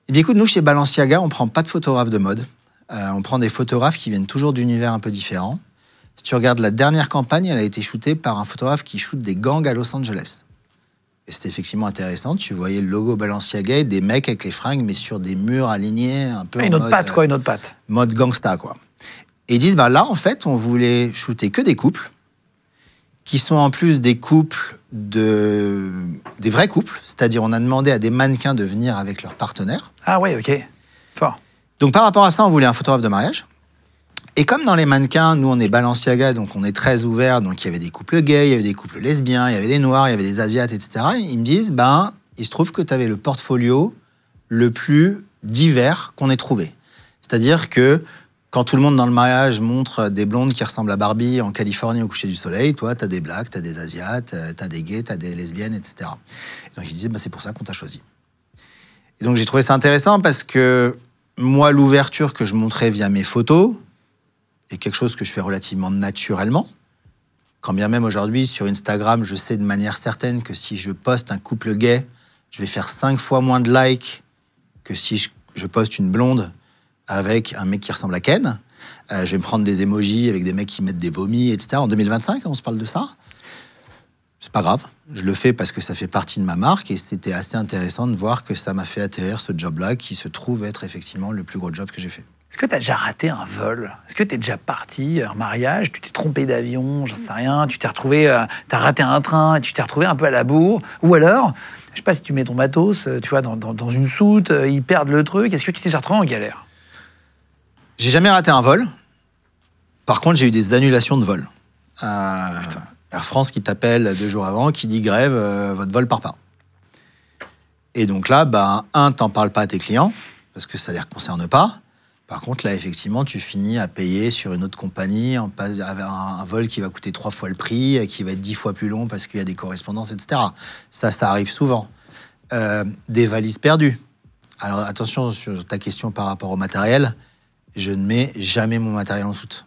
Eh bien, écoute, nous, chez Balenciaga, on prend pas de photographes de mode. On prend des photographes qui viennent toujours d'univers un peu différents. Si tu regardes la dernière campagne, elle a été shootée par un photographe qui shoot des gangs à Los Angeles. Et c'était effectivement intéressant. Tu voyais le logo Balenciaga et des mecs avec les fringues, mais sur des murs alignés, un peu une autre patte, quoi, une autre patte. Mode gangsta, quoi. Et ils disent, bah là, en fait, on voulait shooter que des couples, qui sont en plus des couples, des vrais couples. C'est-à-dire, on a demandé à des mannequins de venir avec leurs partenaires. Ah ouais, ok. Fort. Donc, par rapport à ça, on voulait un photographe de mariage. Et comme dans les mannequins, nous, on est Balenciaga, donc on est très ouvert. Donc, il y avait des couples gays, il y avait des couples lesbiens, il y avait des noirs, il y avait des asiates, etc. Ils me disent, ben, il se trouve que tu avais le portfolio le plus divers qu'on ait trouvé. C'est-à-dire que quand tout le monde dans le mariage montre des blondes qui ressemblent à Barbie en Californie au coucher du soleil, toi, tu as des blacks, tu as des asiates, tu as des gays, tu as des lesbiennes, etc. Et donc, ils disaient, ben, c'est pour ça qu'on t'a choisi. Et donc, j'ai trouvé ça intéressant parce que moi, l'ouverture que je montrais via mes photos, est quelque chose que je fais relativement naturellement. Quand bien même aujourd'hui, sur Instagram, je sais de manière certaine que si je poste un couple gay, je vais faire 5 fois moins de likes que si je poste une blonde avec un mec qui ressemble à Ken. Je vais me prendre des emojis avec des mecs qui mettent des vomis, etc. En 2025, on se parle de ça. C'est pas grave. Je le fais parce que ça fait partie de ma marque et c'était assez intéressant de voir que ça m'a fait atterrir ce job-là qui se trouve être effectivement le plus gros job que j'ai fait. Est-ce que tu as déjà raté un vol? Est-ce que tu es déjà parti à un mariage, tu t'es trompé d'avion, j'en sais rien, tu t'es retrouvé, tu as raté un train et tu t'es retrouvé un peu à la bourre? Ou alors, je sais pas si tu mets ton matos, tu vois, dans une soute, ils perdent le truc, est-ce que tu t'es retrouvé en galère? J'ai jamais raté un vol. Par contre, j'ai eu des annulations de vol. Air France qui t'appelle 2 jours avant, qui dit grève, votre vol part pas. Et donc là, t'en parles pas à tes clients, parce que ça les concerne pas. Par contre, là, effectivement, tu finis à payer sur une autre compagnie, avec un vol qui va coûter 3 fois le prix, qui va être 10 fois plus long parce qu'il y a des correspondances, etc. Ça arrive souvent. Des valises perdues. Alors, attention sur ta question par rapport au matériel. Je ne mets jamais mon matériel en soute.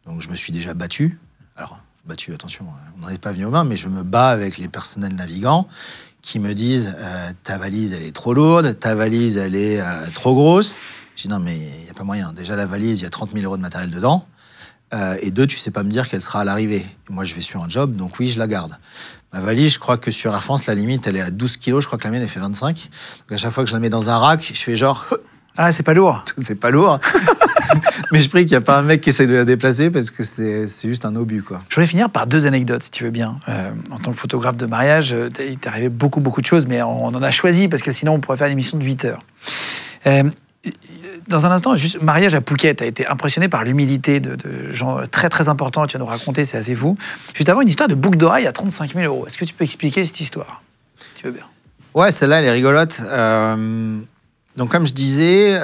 Donc, je me suis déjà battu. Alors, attention, on n'en est pas venu aux mains, mais je me bats avec les personnels navigants qui me disent ta valise, elle est trop lourde, ta valise, elle est trop grosse. Je dis non, mais il n'y a pas moyen. Déjà, la valise, il y a 30 000 € de matériel dedans. Et 2, tu sais pas me dire qu'elle sera à l'arrivée. Moi, je vais sur un job, donc oui, je la garde. Ma valise, je crois que sur Air France, la limite, elle est à 12 kilos. Je crois que la mienne, elle fait 25. Donc à chaque fois que je la mets dans un rack, je fais genre... Ah, c'est pas lourd. C'est pas lourd. Mais je prie qu'il n'y a pas un mec qui essaie de la déplacer parce que c'est juste un obus, quoi. Je voulais finir par 2 anecdotes, si tu veux bien. En tant que photographe de mariage, il t'est arrivé beaucoup de choses, mais on en a choisi parce que sinon, on pourrait faire une émission de 8 heures. Dans un instant, juste mariage à Phuket, tu as été impressionné par l'humilité de gens très importants. Tu vas nous raconter, c'est assez fou. Juste avant, une histoire de boucle d'oreille à 35 000 €. Est-ce que tu peux expliquer cette histoire, si tu veux bien? Ouais, celle-là, elle est rigolote. Donc, comme je disais,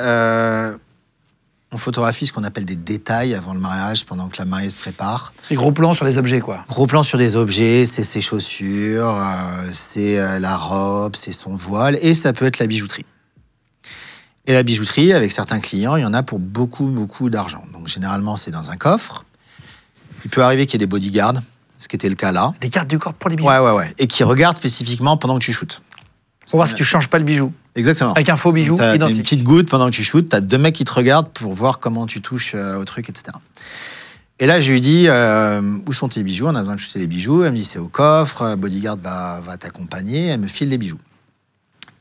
on photographie ce qu'on appelle des détails avant le mariage, pendant que la mariée se prépare. Les gros plans sur les objets, quoi. Gros plans sur des objets, c'est ses chaussures, c'est la robe, c'est son voile, et ça peut être la bijouterie. Et la bijouterie, avec certains clients, il y en a pour beaucoup d'argent. Donc, généralement, c'est dans un coffre. Il peut arriver qu'il y ait des bodyguards, ce qui était le cas là. Des gardes du corps pour les bijoux. Ouais. Et qui regardent spécifiquement pendant que tu shootes. Pour voir si tu changes pas le bijou. Exactement. Avec un faux bijou t'as identique. Une petite goutte pendant que tu shootes, t'as 2 mecs qui te regardent pour voir comment tu touches au truc, etc. Et là, je lui dis, où sont tes bijoux? On a besoin de shooter les bijoux. Elle me dit, c'est au coffre, bodyguard va t'accompagner. Elle me file les bijoux.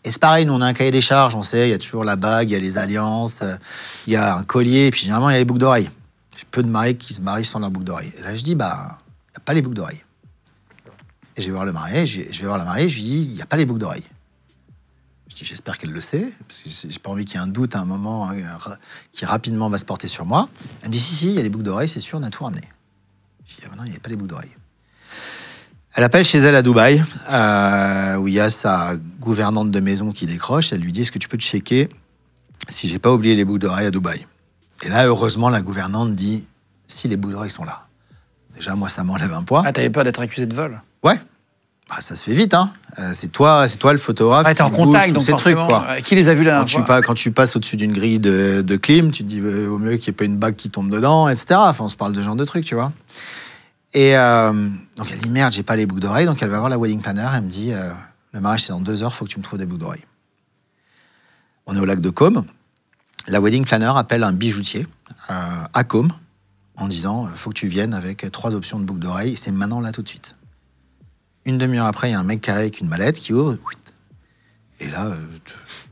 Et c'est pareil, nous, on a un cahier des charges, on sait, il y a toujours la bague, il y a les alliances, il y a un collier, et puis généralement, il y a les boucles d'oreilles. J'ai peu de mariés qui se marient sans leur boucle d'oreille. Et là, je dis, il n'y a pas les boucles d'oreilles. Et je vais voir le marié, je lui dis, il n'y a pas les boucles d'oreilles. Je dis, j'espère qu'elle le sait, parce que j'ai pas envie qu'il y ait un doute à un moment qui rapidement va se porter sur moi. Elle me dit, si, il y a les boucles d'oreilles, c'est sûr, on a tout ramené. Je dis, non, il n'y a pas les boucles d'oreilles. Elle appelle chez elle à Dubaï, où il y a sa gouvernante de maison qui décroche. Elle lui dit, est-ce que tu peux te checker si j'ai pas oublié les boucles d'oreilles à Dubaï? Et là, heureusement, la gouvernante dit, si les boucles d'oreilles sont là. Déjà, moi, ça m'enlève un poids. Ah, t'avais peur d'être accusé de vol? Ouais. Ça se fait vite, hein. C'est toi le photographe. Ah, t'es en contact, donc ces trucs, quoi. Qui les a vus la dernière fois? Quand tu passes au-dessus d'une grille de clim, tu te dis, au mieux qu'il n'y ait pas une bague qui tombe dedans, etc. Enfin, on se parle de ce genre de trucs, tu vois. Et donc elle dit merde, j'ai pas les boucles d'oreilles. Donc elle va voir la wedding planner. Elle me dit le mariage c'est dans 2 heures, faut que tu me trouves des boucles d'oreilles. On est au lac de Caume. La wedding planner appelle un bijoutier à Caume en disant faut que tu viennes avec 3 options de boucles d'oreilles. C'est maintenant là tout de suite. Une demi-heure après, il y a un mec qui arrive avec une mallette qui ouvre. Et là,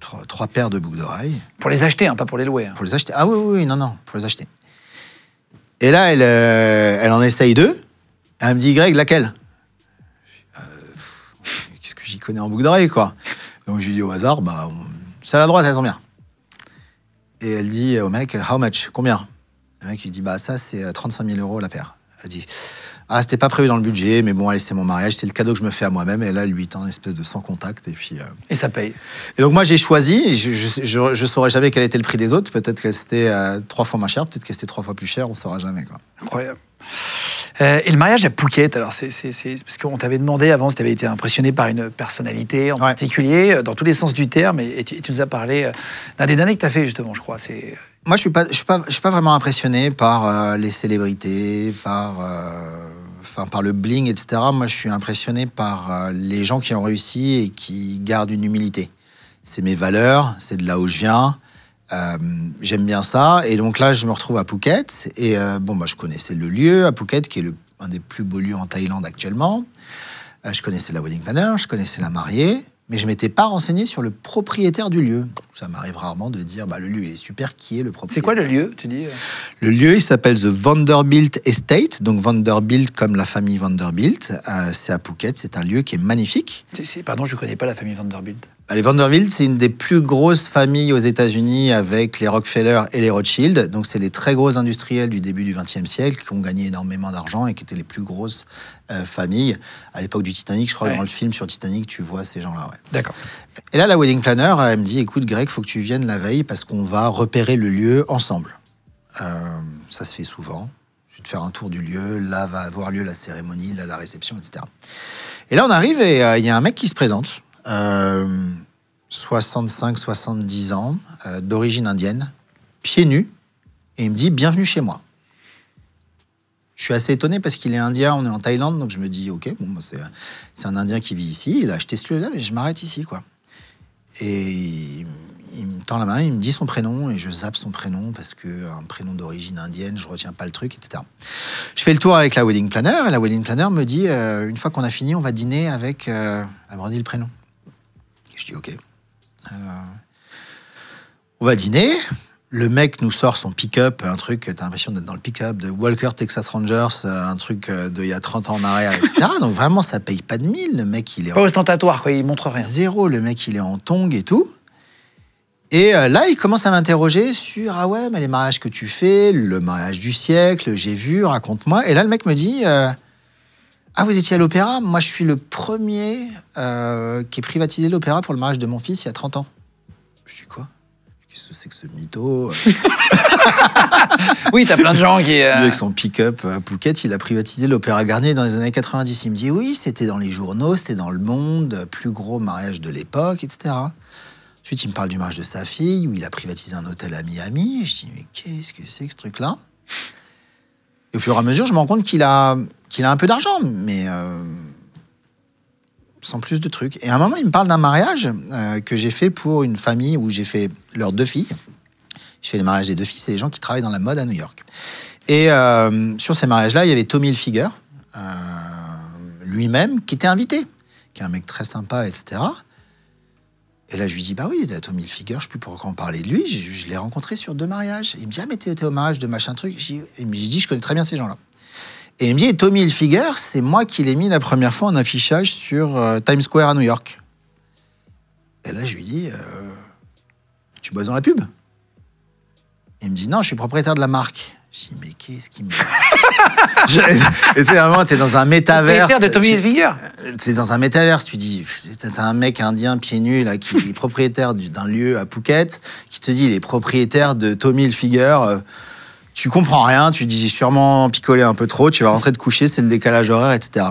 3 paires de boucles d'oreilles. Pour les acheter, hein, pas pour les louer. Hein. Pour les acheter. Ah oui, non, pour les acheter. Et là, elle en essaye 2. Elle me dit, Greg, laquelle? Qu'est-ce que j'y connais en boucle d'oreille, quoi? Donc je lui dis au hasard, c'est à la droite, elles sont bien. Et elle dit au mec, how much? Combien? Le mec, il dit, ça, c'est 35 000 € la paire. Elle dit, c'était pas prévu dans le budget, mais bon, allez, c'est mon mariage, c'est le cadeau que je me fais à moi-même. Et là, lui, une espèce de sans contact. Et puis. Et ça paye. Et donc, moi, j'ai choisi. Je saurais jamais quel était le prix des autres. Peut-être qu'elle c'était 3 fois moins cher, peut-être qu'elle c'était 3 fois plus cher, on saura jamais, quoi. Incroyable. Et le mariage à Phuket, alors c'est parce qu'on t'avait demandé avant si tu avais été impressionné par une personnalité en particulier, dans tous les sens du terme, et tu nous as parlé d'un des derniers que tu as fait, justement, je crois. Moi, je suis pas vraiment impressionné par les célébrités, par le bling, etc. Moi, je suis impressionné par les gens qui ont réussi et qui gardent une humilité. C'est mes valeurs, c'est de là où je viens. J'aime bien ça. Et donc là, je me retrouve à Phuket. Et je connaissais le lieu à Phuket, qui est un des plus beaux lieux en Thaïlande actuellement. Je connaissais la wedding planner, je connaissais la mariée. Mais je ne m'étais pas renseigné sur le propriétaire du lieu. Ça m'arrive rarement de dire, le lieu, il est super, qui est le propriétaire? C'est quoi le lieu, tu dis? Le lieu, il s'appelle The Vanderbilt Estate. Donc Vanderbilt comme la famille Vanderbilt. C'est à Phuket, c'est un lieu qui est magnifique. Pardon, je ne connais pas la famille Vanderbilt. Les Vanderbilt, c'est une des plus grosses familles aux États-Unis avec les Rockefeller et les Rothschild. Donc, c'est les très gros industriels du début du XXe siècle qui ont gagné énormément d'argent et qui étaient les plus grosses familles. À l'époque du Titanic, je crois que dans le film sur Titanic, tu vois ces gens-là. Ouais. D'accord. Et là, la wedding planner, elle me dit, écoute, Greg, il faut que tu viennes la veille parce qu'on va repérer le lieu ensemble. Ça se fait souvent. Je vais te faire un tour du lieu. Là va avoir lieu la cérémonie, là, la réception, etc. Et là, on arrive et il y a un mec qui se présente. 65-70 ans, d'origine indienne, pieds nus, et il me dit « Bienvenue chez moi ». Je suis assez étonné parce qu'il est indien, on est en Thaïlande, donc je me dis « Ok, c'est un indien qui vit ici, il a acheté ce lieu-là, mais je m'arrête ici, quoi ». Et il me tend la main, il me dit son prénom, et je zappe son prénom parce qu'un prénom d'origine indienne, je retiens pas le truc, etc. Je fais le tour avec la wedding planner, et la wedding planner me dit une fois qu'on a fini, on va dîner avec... elle me redit le prénom. Je dis ok. On va dîner. Le mec nous sort son pick-up, un truc, t'as l'impression d'être dans le pick-up de Walker Texas Rangers, un truc d'il y a 30 ans en arrière, etc. Donc vraiment, ça paye pas de mille. Le mec, il est pas ostentatoire, quoi, il montre rien. Zéro, le mec, il est en tongs et tout. Et là, il commence à m'interroger sur « Ah ouais, mais les mariages que tu fais, le mariage du siècle, j'ai vu, raconte-moi. » Et là, le mec me dit « Ah, vous étiez à l'opéra? Moi, je suis le premier qui ait privatisé l'opéra pour le mariage de mon fils il y a 30 ans. » Je dis quoi? Qu'est-ce que c'est que ce mytho? Oui, t'as plein de gens qui... Lui, avec son pick-up à Phuket, il a privatisé l'opéra Garnier dans les années 90. Il me dit oui, c'était dans les journaux, c'était dans Le Monde, plus gros mariage de l'époque, etc. Ensuite, il me parle du mariage de sa fille, où il a privatisé un hôtel à Miami. Je dis, mais qu'est-ce que c'est que ce truc-là? Et au fur et à mesure, je me rends compte qu'il a un peu d'argent, mais sans plus de trucs. Et à un moment, il me parle d'un mariage que j'ai fait pour une famille où j'ai fait leurs 2 filles. Je fais les mariages des 2 filles, c'est les gens qui travaillent dans la mode à New York. Et sur ces mariages-là, il y avait Tommy Hilfiger, lui-même, qui était invité, qui est un mec très sympa, etc. Et là, je lui dis, bah oui, Tommy Hilfiger, je ne sais plus pourquoi on parlait de lui, je l'ai rencontré sur 2 mariages. Et il me dit, ah, mais t'es au mariage de machin truc. J'ai dit, je connais très bien ces gens-là. Et il me dit, et Tommy Hilfiger, c'est moi qui l'ai mis la première fois en affichage sur Times Square à New York. Et là, je lui dis, tu bosses dans la pub? Il me dit, non, je suis propriétaire de la marque. Je dis, mais qu'est-ce qui me... Et tu sais, vraiment, t'es dans un métaverse. Propriétaire de Tommy Hilfiger. T'es dans un métaverse, tu dis, t'as un mec indien pieds nus, là, qui est propriétaire d'un lieu à Phuket, qui te dit, il est propriétaire de Tommy Hilfiger. Tu comprends rien, tu dis, j'ai sûrement picolé un peu trop, tu vas rentrer te coucher, c'est le décalage horaire, etc.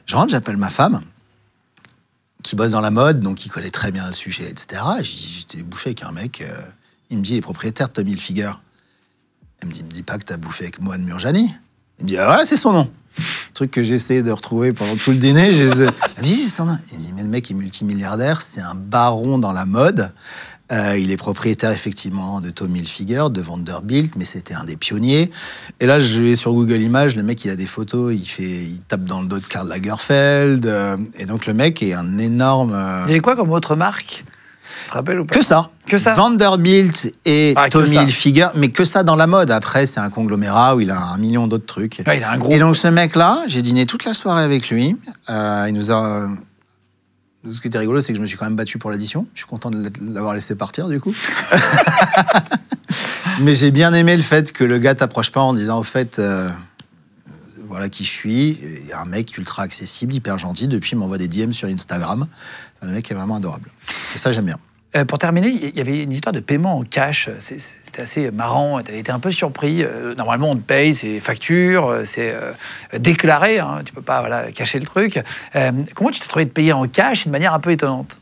Je rentre, j'appelle ma femme, qui bosse dans la mode, donc qui connaît très bien le sujet, etc. J'étais bouffé avec un mec, il me dit, il est propriétaire de Tommy Hilfiger. Elle me dit pas que t'as bouffé avec Moine Murjani. Il me dit, ah ouais, c'est son nom. truc que j'essaie de retrouver pendant tout le dîner. Elle me dit, il me dit, mais le mec est multimilliardaire, c'est un baron dans la mode. Il est propriétaire effectivement de Tommy Hilfiger, de Vanderbilt, mais c'était un des pionniers. Et là, je vais sur Google Images, le mec il a des photos, il tape dans le dos de Karl Lagerfeld. Et donc le mec est un énorme. Il y avait quoi comme autre marque? Tu te rappelles ou pas? Que ça. Que ça. Vanderbilt et Tommy ça. Hilfiger, mais que ça dans la mode. Après, c'est un conglomérat où il a 1 million d'autres trucs. Ouais, il a un gros. Et donc ce mec-là, j'ai dîné toute la soirée avec lui. Il nous a. Ce qui était rigolo, c'est que je me suis quand même battu pour l'addition. Je suis content de l'avoir laissé partir, du coup. Mais j'ai bien aimé le fait que le gars t'approche pas en disant, au fait, voilà qui je suis. Il y a un mec ultra accessible, hyper gentil. Depuis, il m'envoie des DM sur Instagram. Le mec est vraiment adorable. Et ça, j'aime bien. Pour terminer, il y avait une histoire de paiement en cash. C'était assez marrant. Tu avais été un peu surpris. Normalement, on te paye, c'est facture, c'est déclaré. Hein, tu peux pas cacher le truc. Comment tu t'es trouvé de payer en cash d'une manière un peu étonnante?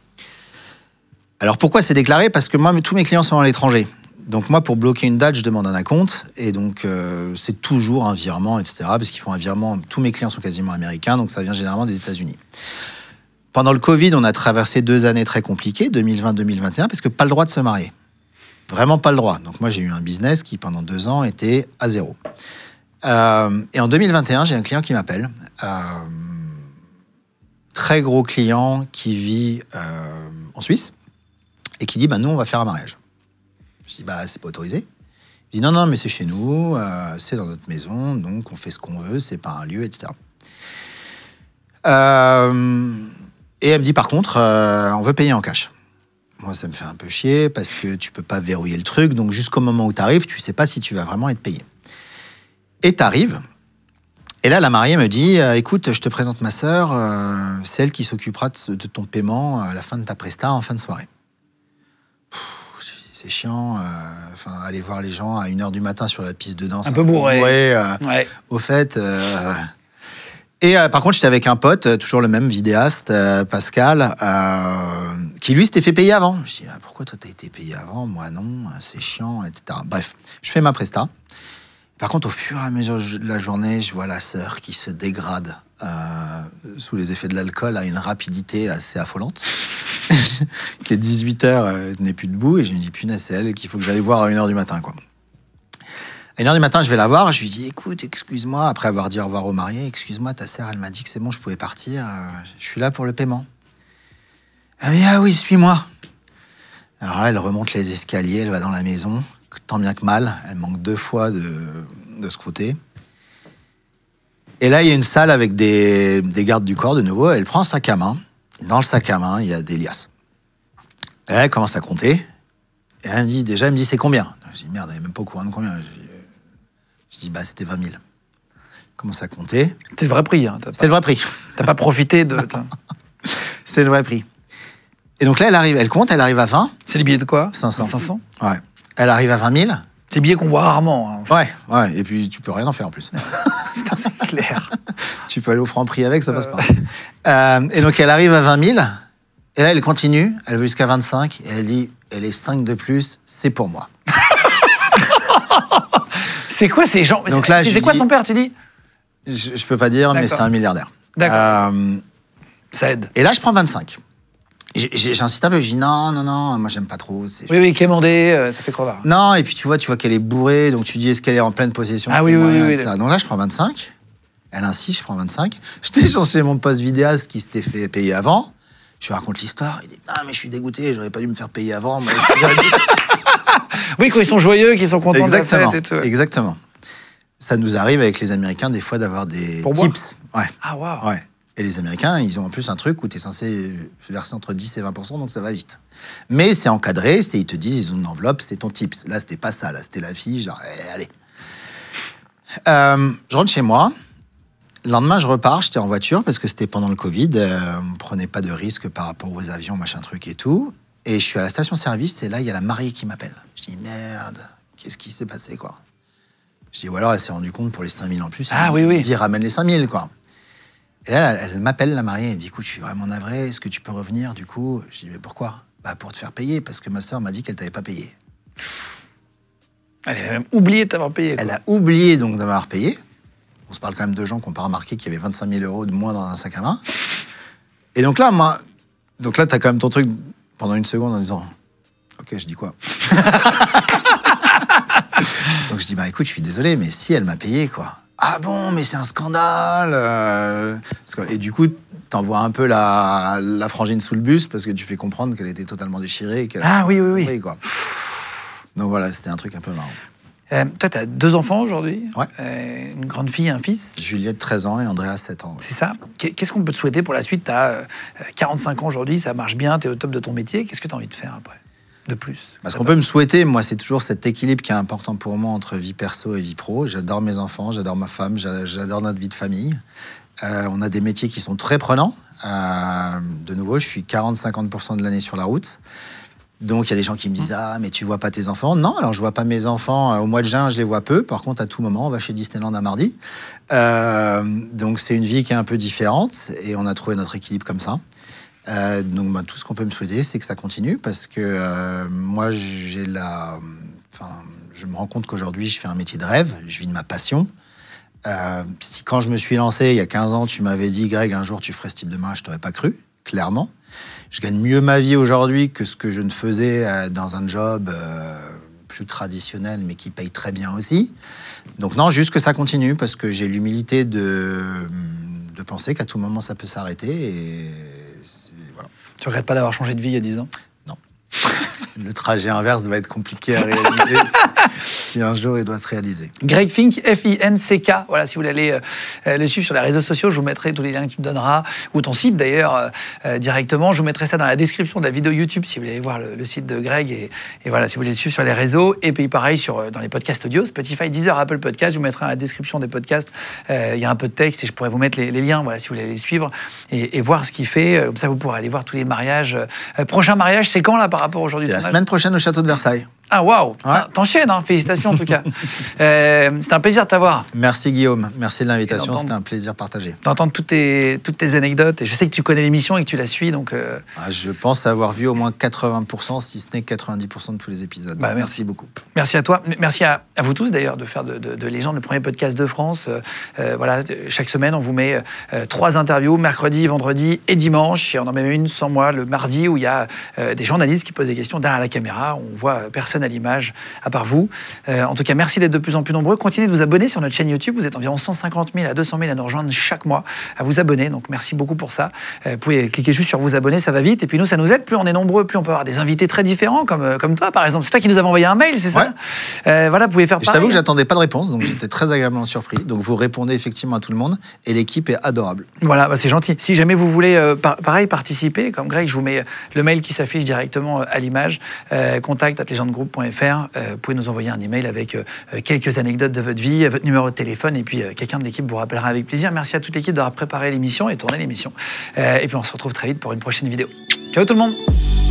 Alors, pourquoi c'est déclaré? Parce que moi, tous mes clients sont à l'étranger. Donc moi, pour bloquer une date, je demande un acompte. Et donc, c'est toujours un virement, etc. Parce qu'ils font un virement. Tous mes clients sont quasiment américains. Donc, ça vient généralement des États-Unis. Pendant le Covid, on a traversé 2 années très compliquées, 2020-2021, parce que pas le droit de se marier. Vraiment pas le droit. Donc moi, j'ai eu un business qui, pendant 2 ans, était à zéro. Et en 2021, j'ai un client qui m'appelle. Très gros client qui vit en Suisse et qui dit, nous, on va faire un mariage. Je dis, c'est pas autorisé. Il dit, non, mais c'est chez nous, c'est dans notre maison, donc on fait ce qu'on veut, c'est pas un lieu, etc. Et elle me dit, par contre, on veut payer en cash. Moi, ça me fait un peu chier parce que tu peux pas verrouiller le truc. Donc, jusqu'au moment où tu arrives, tu sais pas si tu vas vraiment être payé. Et tu arrives. Et là, la mariée me dit, écoute, je te présente ma sœur. C'est elle qui s'occupera de ton paiement à la fin de ta presta, en fin de soirée. C'est chiant. Aller voir les gens à 1h du matin sur la piste de danse. Un peu bourré. Ouais. Au fait... Et par contre, j'étais avec un pote, toujours le même vidéaste, Pascal, qui lui s'était fait payer avant. Je dis, pourquoi toi t'as été payé avant? Moi non, c'est chiant, etc. Bref, je fais ma presta. Par contre, au fur et à mesure de la journée, je vois la sœur qui se dégrade sous les effets de l'alcool à une rapidité assez affolante. Il est 18h, elle n'est plus debout, et je me dis, punaise, c'est elle qu'il faut que j'aille voir à 1h du matin, quoi. À 1h du matin, je vais la voir, je lui dis, écoute, excuse-moi, après avoir dit au revoir au marié, excuse-moi, ta sœur, elle m'a dit que c'est bon, je pouvais partir, je suis là pour le paiement. Elle me dit, ah oui, suis-moi. Alors là, elle remonte les escaliers, elle va dans la maison, tant bien que mal, elle manque 2 fois de ce côté. Et là, il y a une salle avec des gardes du corps, de nouveau, elle prend un sac à main, dans le sac à main, il y a des liasses. Et là, elle commence à compter, et elle me dit, c'est combien? Je dis, merde, elle n'est même pas au courant de combien. Je dis, c'était 20 000. Commence à compter. C'était le vrai prix. Hein, C'était le vrai prix. T'as pas profité de... C'est le vrai prix. Et donc là, elle compte, elle arrive à 20. C'est les billets de quoi? 500. 500. Ouais. Elle arrive à 20 000. C'est des billets qu'on voit rarement. Hein, ouais. Et puis, tu peux rien en faire en plus. Putain, c'est clair. Tu peux aller au Franprix avec, ça passe pas. Et donc, elle arrive à 20 000. Et là, elle continue. Elle veut jusqu'à 25. Et elle dit, et les 5 de plus, c'est pour moi. C'est quoi ces gens? Donc là, c'est quoi son père, tu dis? Je peux pas dire, mais c'est un milliardaire. D'accord. Ça aide. Et là, je prends 25. J'insiste un peu, je dis non, moi j'aime pas trop. Oui, quémander, ça fait crevard. Non, et puis tu vois qu'elle est bourrée, donc tu dis est-ce qu'elle est en pleine possession? Ah oui. Donc là, je prends 25. Elle insiste, je prends 25. J'étais chez mon poste vidéaste qui s'était fait payer avant. Je lui raconte l'histoire. Il dit non, mais je suis dégoûté, j'aurais pas dû me faire payer avant. Moi, oui, quand ils sont joyeux, qu'ils sont contents de la fête et tout. Exactement. Ça nous arrive avec les Américains des fois d'avoir des tips. Ouais. Ah, waouh. Ouais. Et les Américains, ils ont en plus un truc où tu es censé verser entre 10 et 20%, donc ça va vite. Mais c'est encadré, ils te disent, ils ont une enveloppe, c'est ton tips. Là, c'était pas ça, là, c'était la fille, genre, allez. Je rentre chez moi. Le lendemain, je repars, j'étais en voiture parce que c'était pendant le Covid. On ne prenait pas de risques par rapport aux avions, machin truc et tout. Et je suis à la station-service et là, il y a la mariée qui m'appelle. Je dis, merde, qu'est-ce qui s'est passé, quoi? Je dis, ou alors elle s'est rendue compte pour les 5 000 en plus. Elle dit, ramène les 5 000, quoi. Et là, elle m'appelle, la mariée, elle dit, écoute, je suis vraiment navré, est-ce que tu peux revenir, du coup? Je dis, mais pourquoi? Pour te faire payer, parce que ma sœur m'a dit qu'elle t'avait pas payé. Elle a même oublié de t'avoir payé, quoi. Elle a oublié donc de m'avoir payé. On se parle quand même de gens qui n'ont pas remarqué qu'il y avait 25 000 € de moins dans un sac à main. Et donc là, tu as quand même ton truc pendant une seconde en disant « Ok, je dis quoi ?» Donc je dis « Bah écoute, je suis désolé, mais si, elle m'a payé, quoi. » « Ah bon, mais c'est un scandale !» Et du coup, t'envoies un peu la frangine sous le bus parce que tu fais comprendre qu'elle était totalement déchirée. Et qu'elle oui. Quoi. Donc voilà, c'était un truc un peu marrant. Toi, tu as 2 enfants aujourd'hui. Ouais. Une grande fille et un fils. Juliette, 13 ans, et Andrea, 7 ans. Ouais. C'est ça. Qu'est-ce qu'on peut te souhaiter pour la suite? Tu as 45 ans aujourd'hui, ça marche bien, tu es au top de ton métier. Qu'est-ce que tu as envie de faire après? De plus. Ce qu'on peut me souhaiter, moi, c'est toujours cet équilibre qui est important pour moi entre vie perso et vie pro. J'adore mes enfants, j'adore ma femme, j'adore notre vie de famille. On a des métiers qui sont très prenants. De nouveau, je suis 40-50% de l'année sur la route. Donc, il y a des gens qui me disent « Ah, mais tu vois pas tes enfants ?» Non, alors je vois pas mes enfants. Au mois de juin, je les vois peu. Par contre, à tout moment, on va chez Disneyland un mardi. Donc, c'est une vie qui est un peu différente. Et on a trouvé notre équilibre comme ça. Donc, tout ce qu'on peut me souhaiter, c'est que ça continue, parce que moi, je me rends compte qu'aujourd'hui, je fais un métier de rêve, je vis de ma passion. Si quand je me suis lancé, il y a 15 ans, tu m'avais dit « Greg, un jour, tu ferais ce type de mariage », je t'aurais pas cru, clairement. Je gagne mieux ma vie aujourd'hui que ce que je ne faisais dans un job plus traditionnel, mais qui paye très bien aussi. Donc non, juste que ça continue, parce que j'ai l'humilité de penser qu'à tout moment, ça peut s'arrêter, et voilà. Tu regrettes pas d'avoir changé de vie il y a 10 ans? Non. Le trajet inverse va être compliqué à réaliser si un jour il doit se réaliser. Greg Fink, F-I-N-C-K. Voilà, si vous voulez aller le suivre sur les réseaux sociaux, je vous mettrai tous les liens que tu me donneras, ou ton site d'ailleurs, directement. Je vous mettrai ça dans la description de la vidéo YouTube si vous voulez aller voir le site de Greg. Et voilà, si vous voulez le suivre sur les réseaux. Et puis pareil, dans les podcasts audio, Spotify, Deezer, Apple Podcasts, je vous mettrai dans la description des podcasts. Il y a un peu de texte et je pourrais vous mettre les liens, voilà, si vous voulez aller les suivre et voir ce qu'il fait. Comme ça, vous pourrez aller voir tous les mariages. Prochain mariage, c'est quand là par rapport aujourd'hui? C'est la semaine prochaine au château de Versailles. Ah waouh, ouais. T'enchaînes, hein. Félicitations en tout cas. C'était un plaisir de t'avoir. Merci Guillaume, merci de l'invitation, c'était un plaisir partagé. D'entendre toutes tes anecdotes, et je sais que tu connais l'émission et que tu la suis, donc... Je pense avoir vu au moins 80%, si ce n'est 90% de tous les épisodes. Merci beaucoup. Merci à toi, merci à vous tous d'ailleurs de faire de Légende le premier podcast de France. Voilà, chaque semaine on vous met 3 interviews, mercredi, vendredi et dimanche, et on en met une sans moi le mardi où il y a des journalistes qui posent des questions derrière la caméra, on voit personne à l'image, à part vous. En tout cas, merci d'être de plus en plus nombreux. Continuez de vous abonner sur notre chaîne YouTube. Vous êtes environ 150 000 à 200 000 à nous rejoindre chaque mois, à vous abonner. Donc, merci beaucoup pour ça. Vous pouvez cliquer juste sur vous abonner, ça va vite. Et puis nous, ça nous aide. Plus on est nombreux, plus on peut avoir des invités très différents, comme toi, par exemple. C'est toi qui nous avais envoyé un mail, c'est ça? Voilà, vous pouvez faire pareil. Je t'avoue que j'attendais pas de réponse, donc j'étais très agréablement surpris. Donc, vous répondez effectivement à tout le monde et l'équipe est adorable. Voilà, c'est gentil. Si jamais vous voulez, pareil, participer, comme Greg, je vous mets le mail qui s'affiche directement à l'image. contact@legendegroup.fr. Vous pouvez nous envoyer un email avec quelques anecdotes de votre vie, votre numéro de téléphone, et puis quelqu'un de l'équipe vous rappellera avec plaisir. Merci à toute l'équipe d'avoir préparé l'émission et tourné l'émission. Et puis on se retrouve très vite pour une prochaine vidéo. Ciao tout le monde!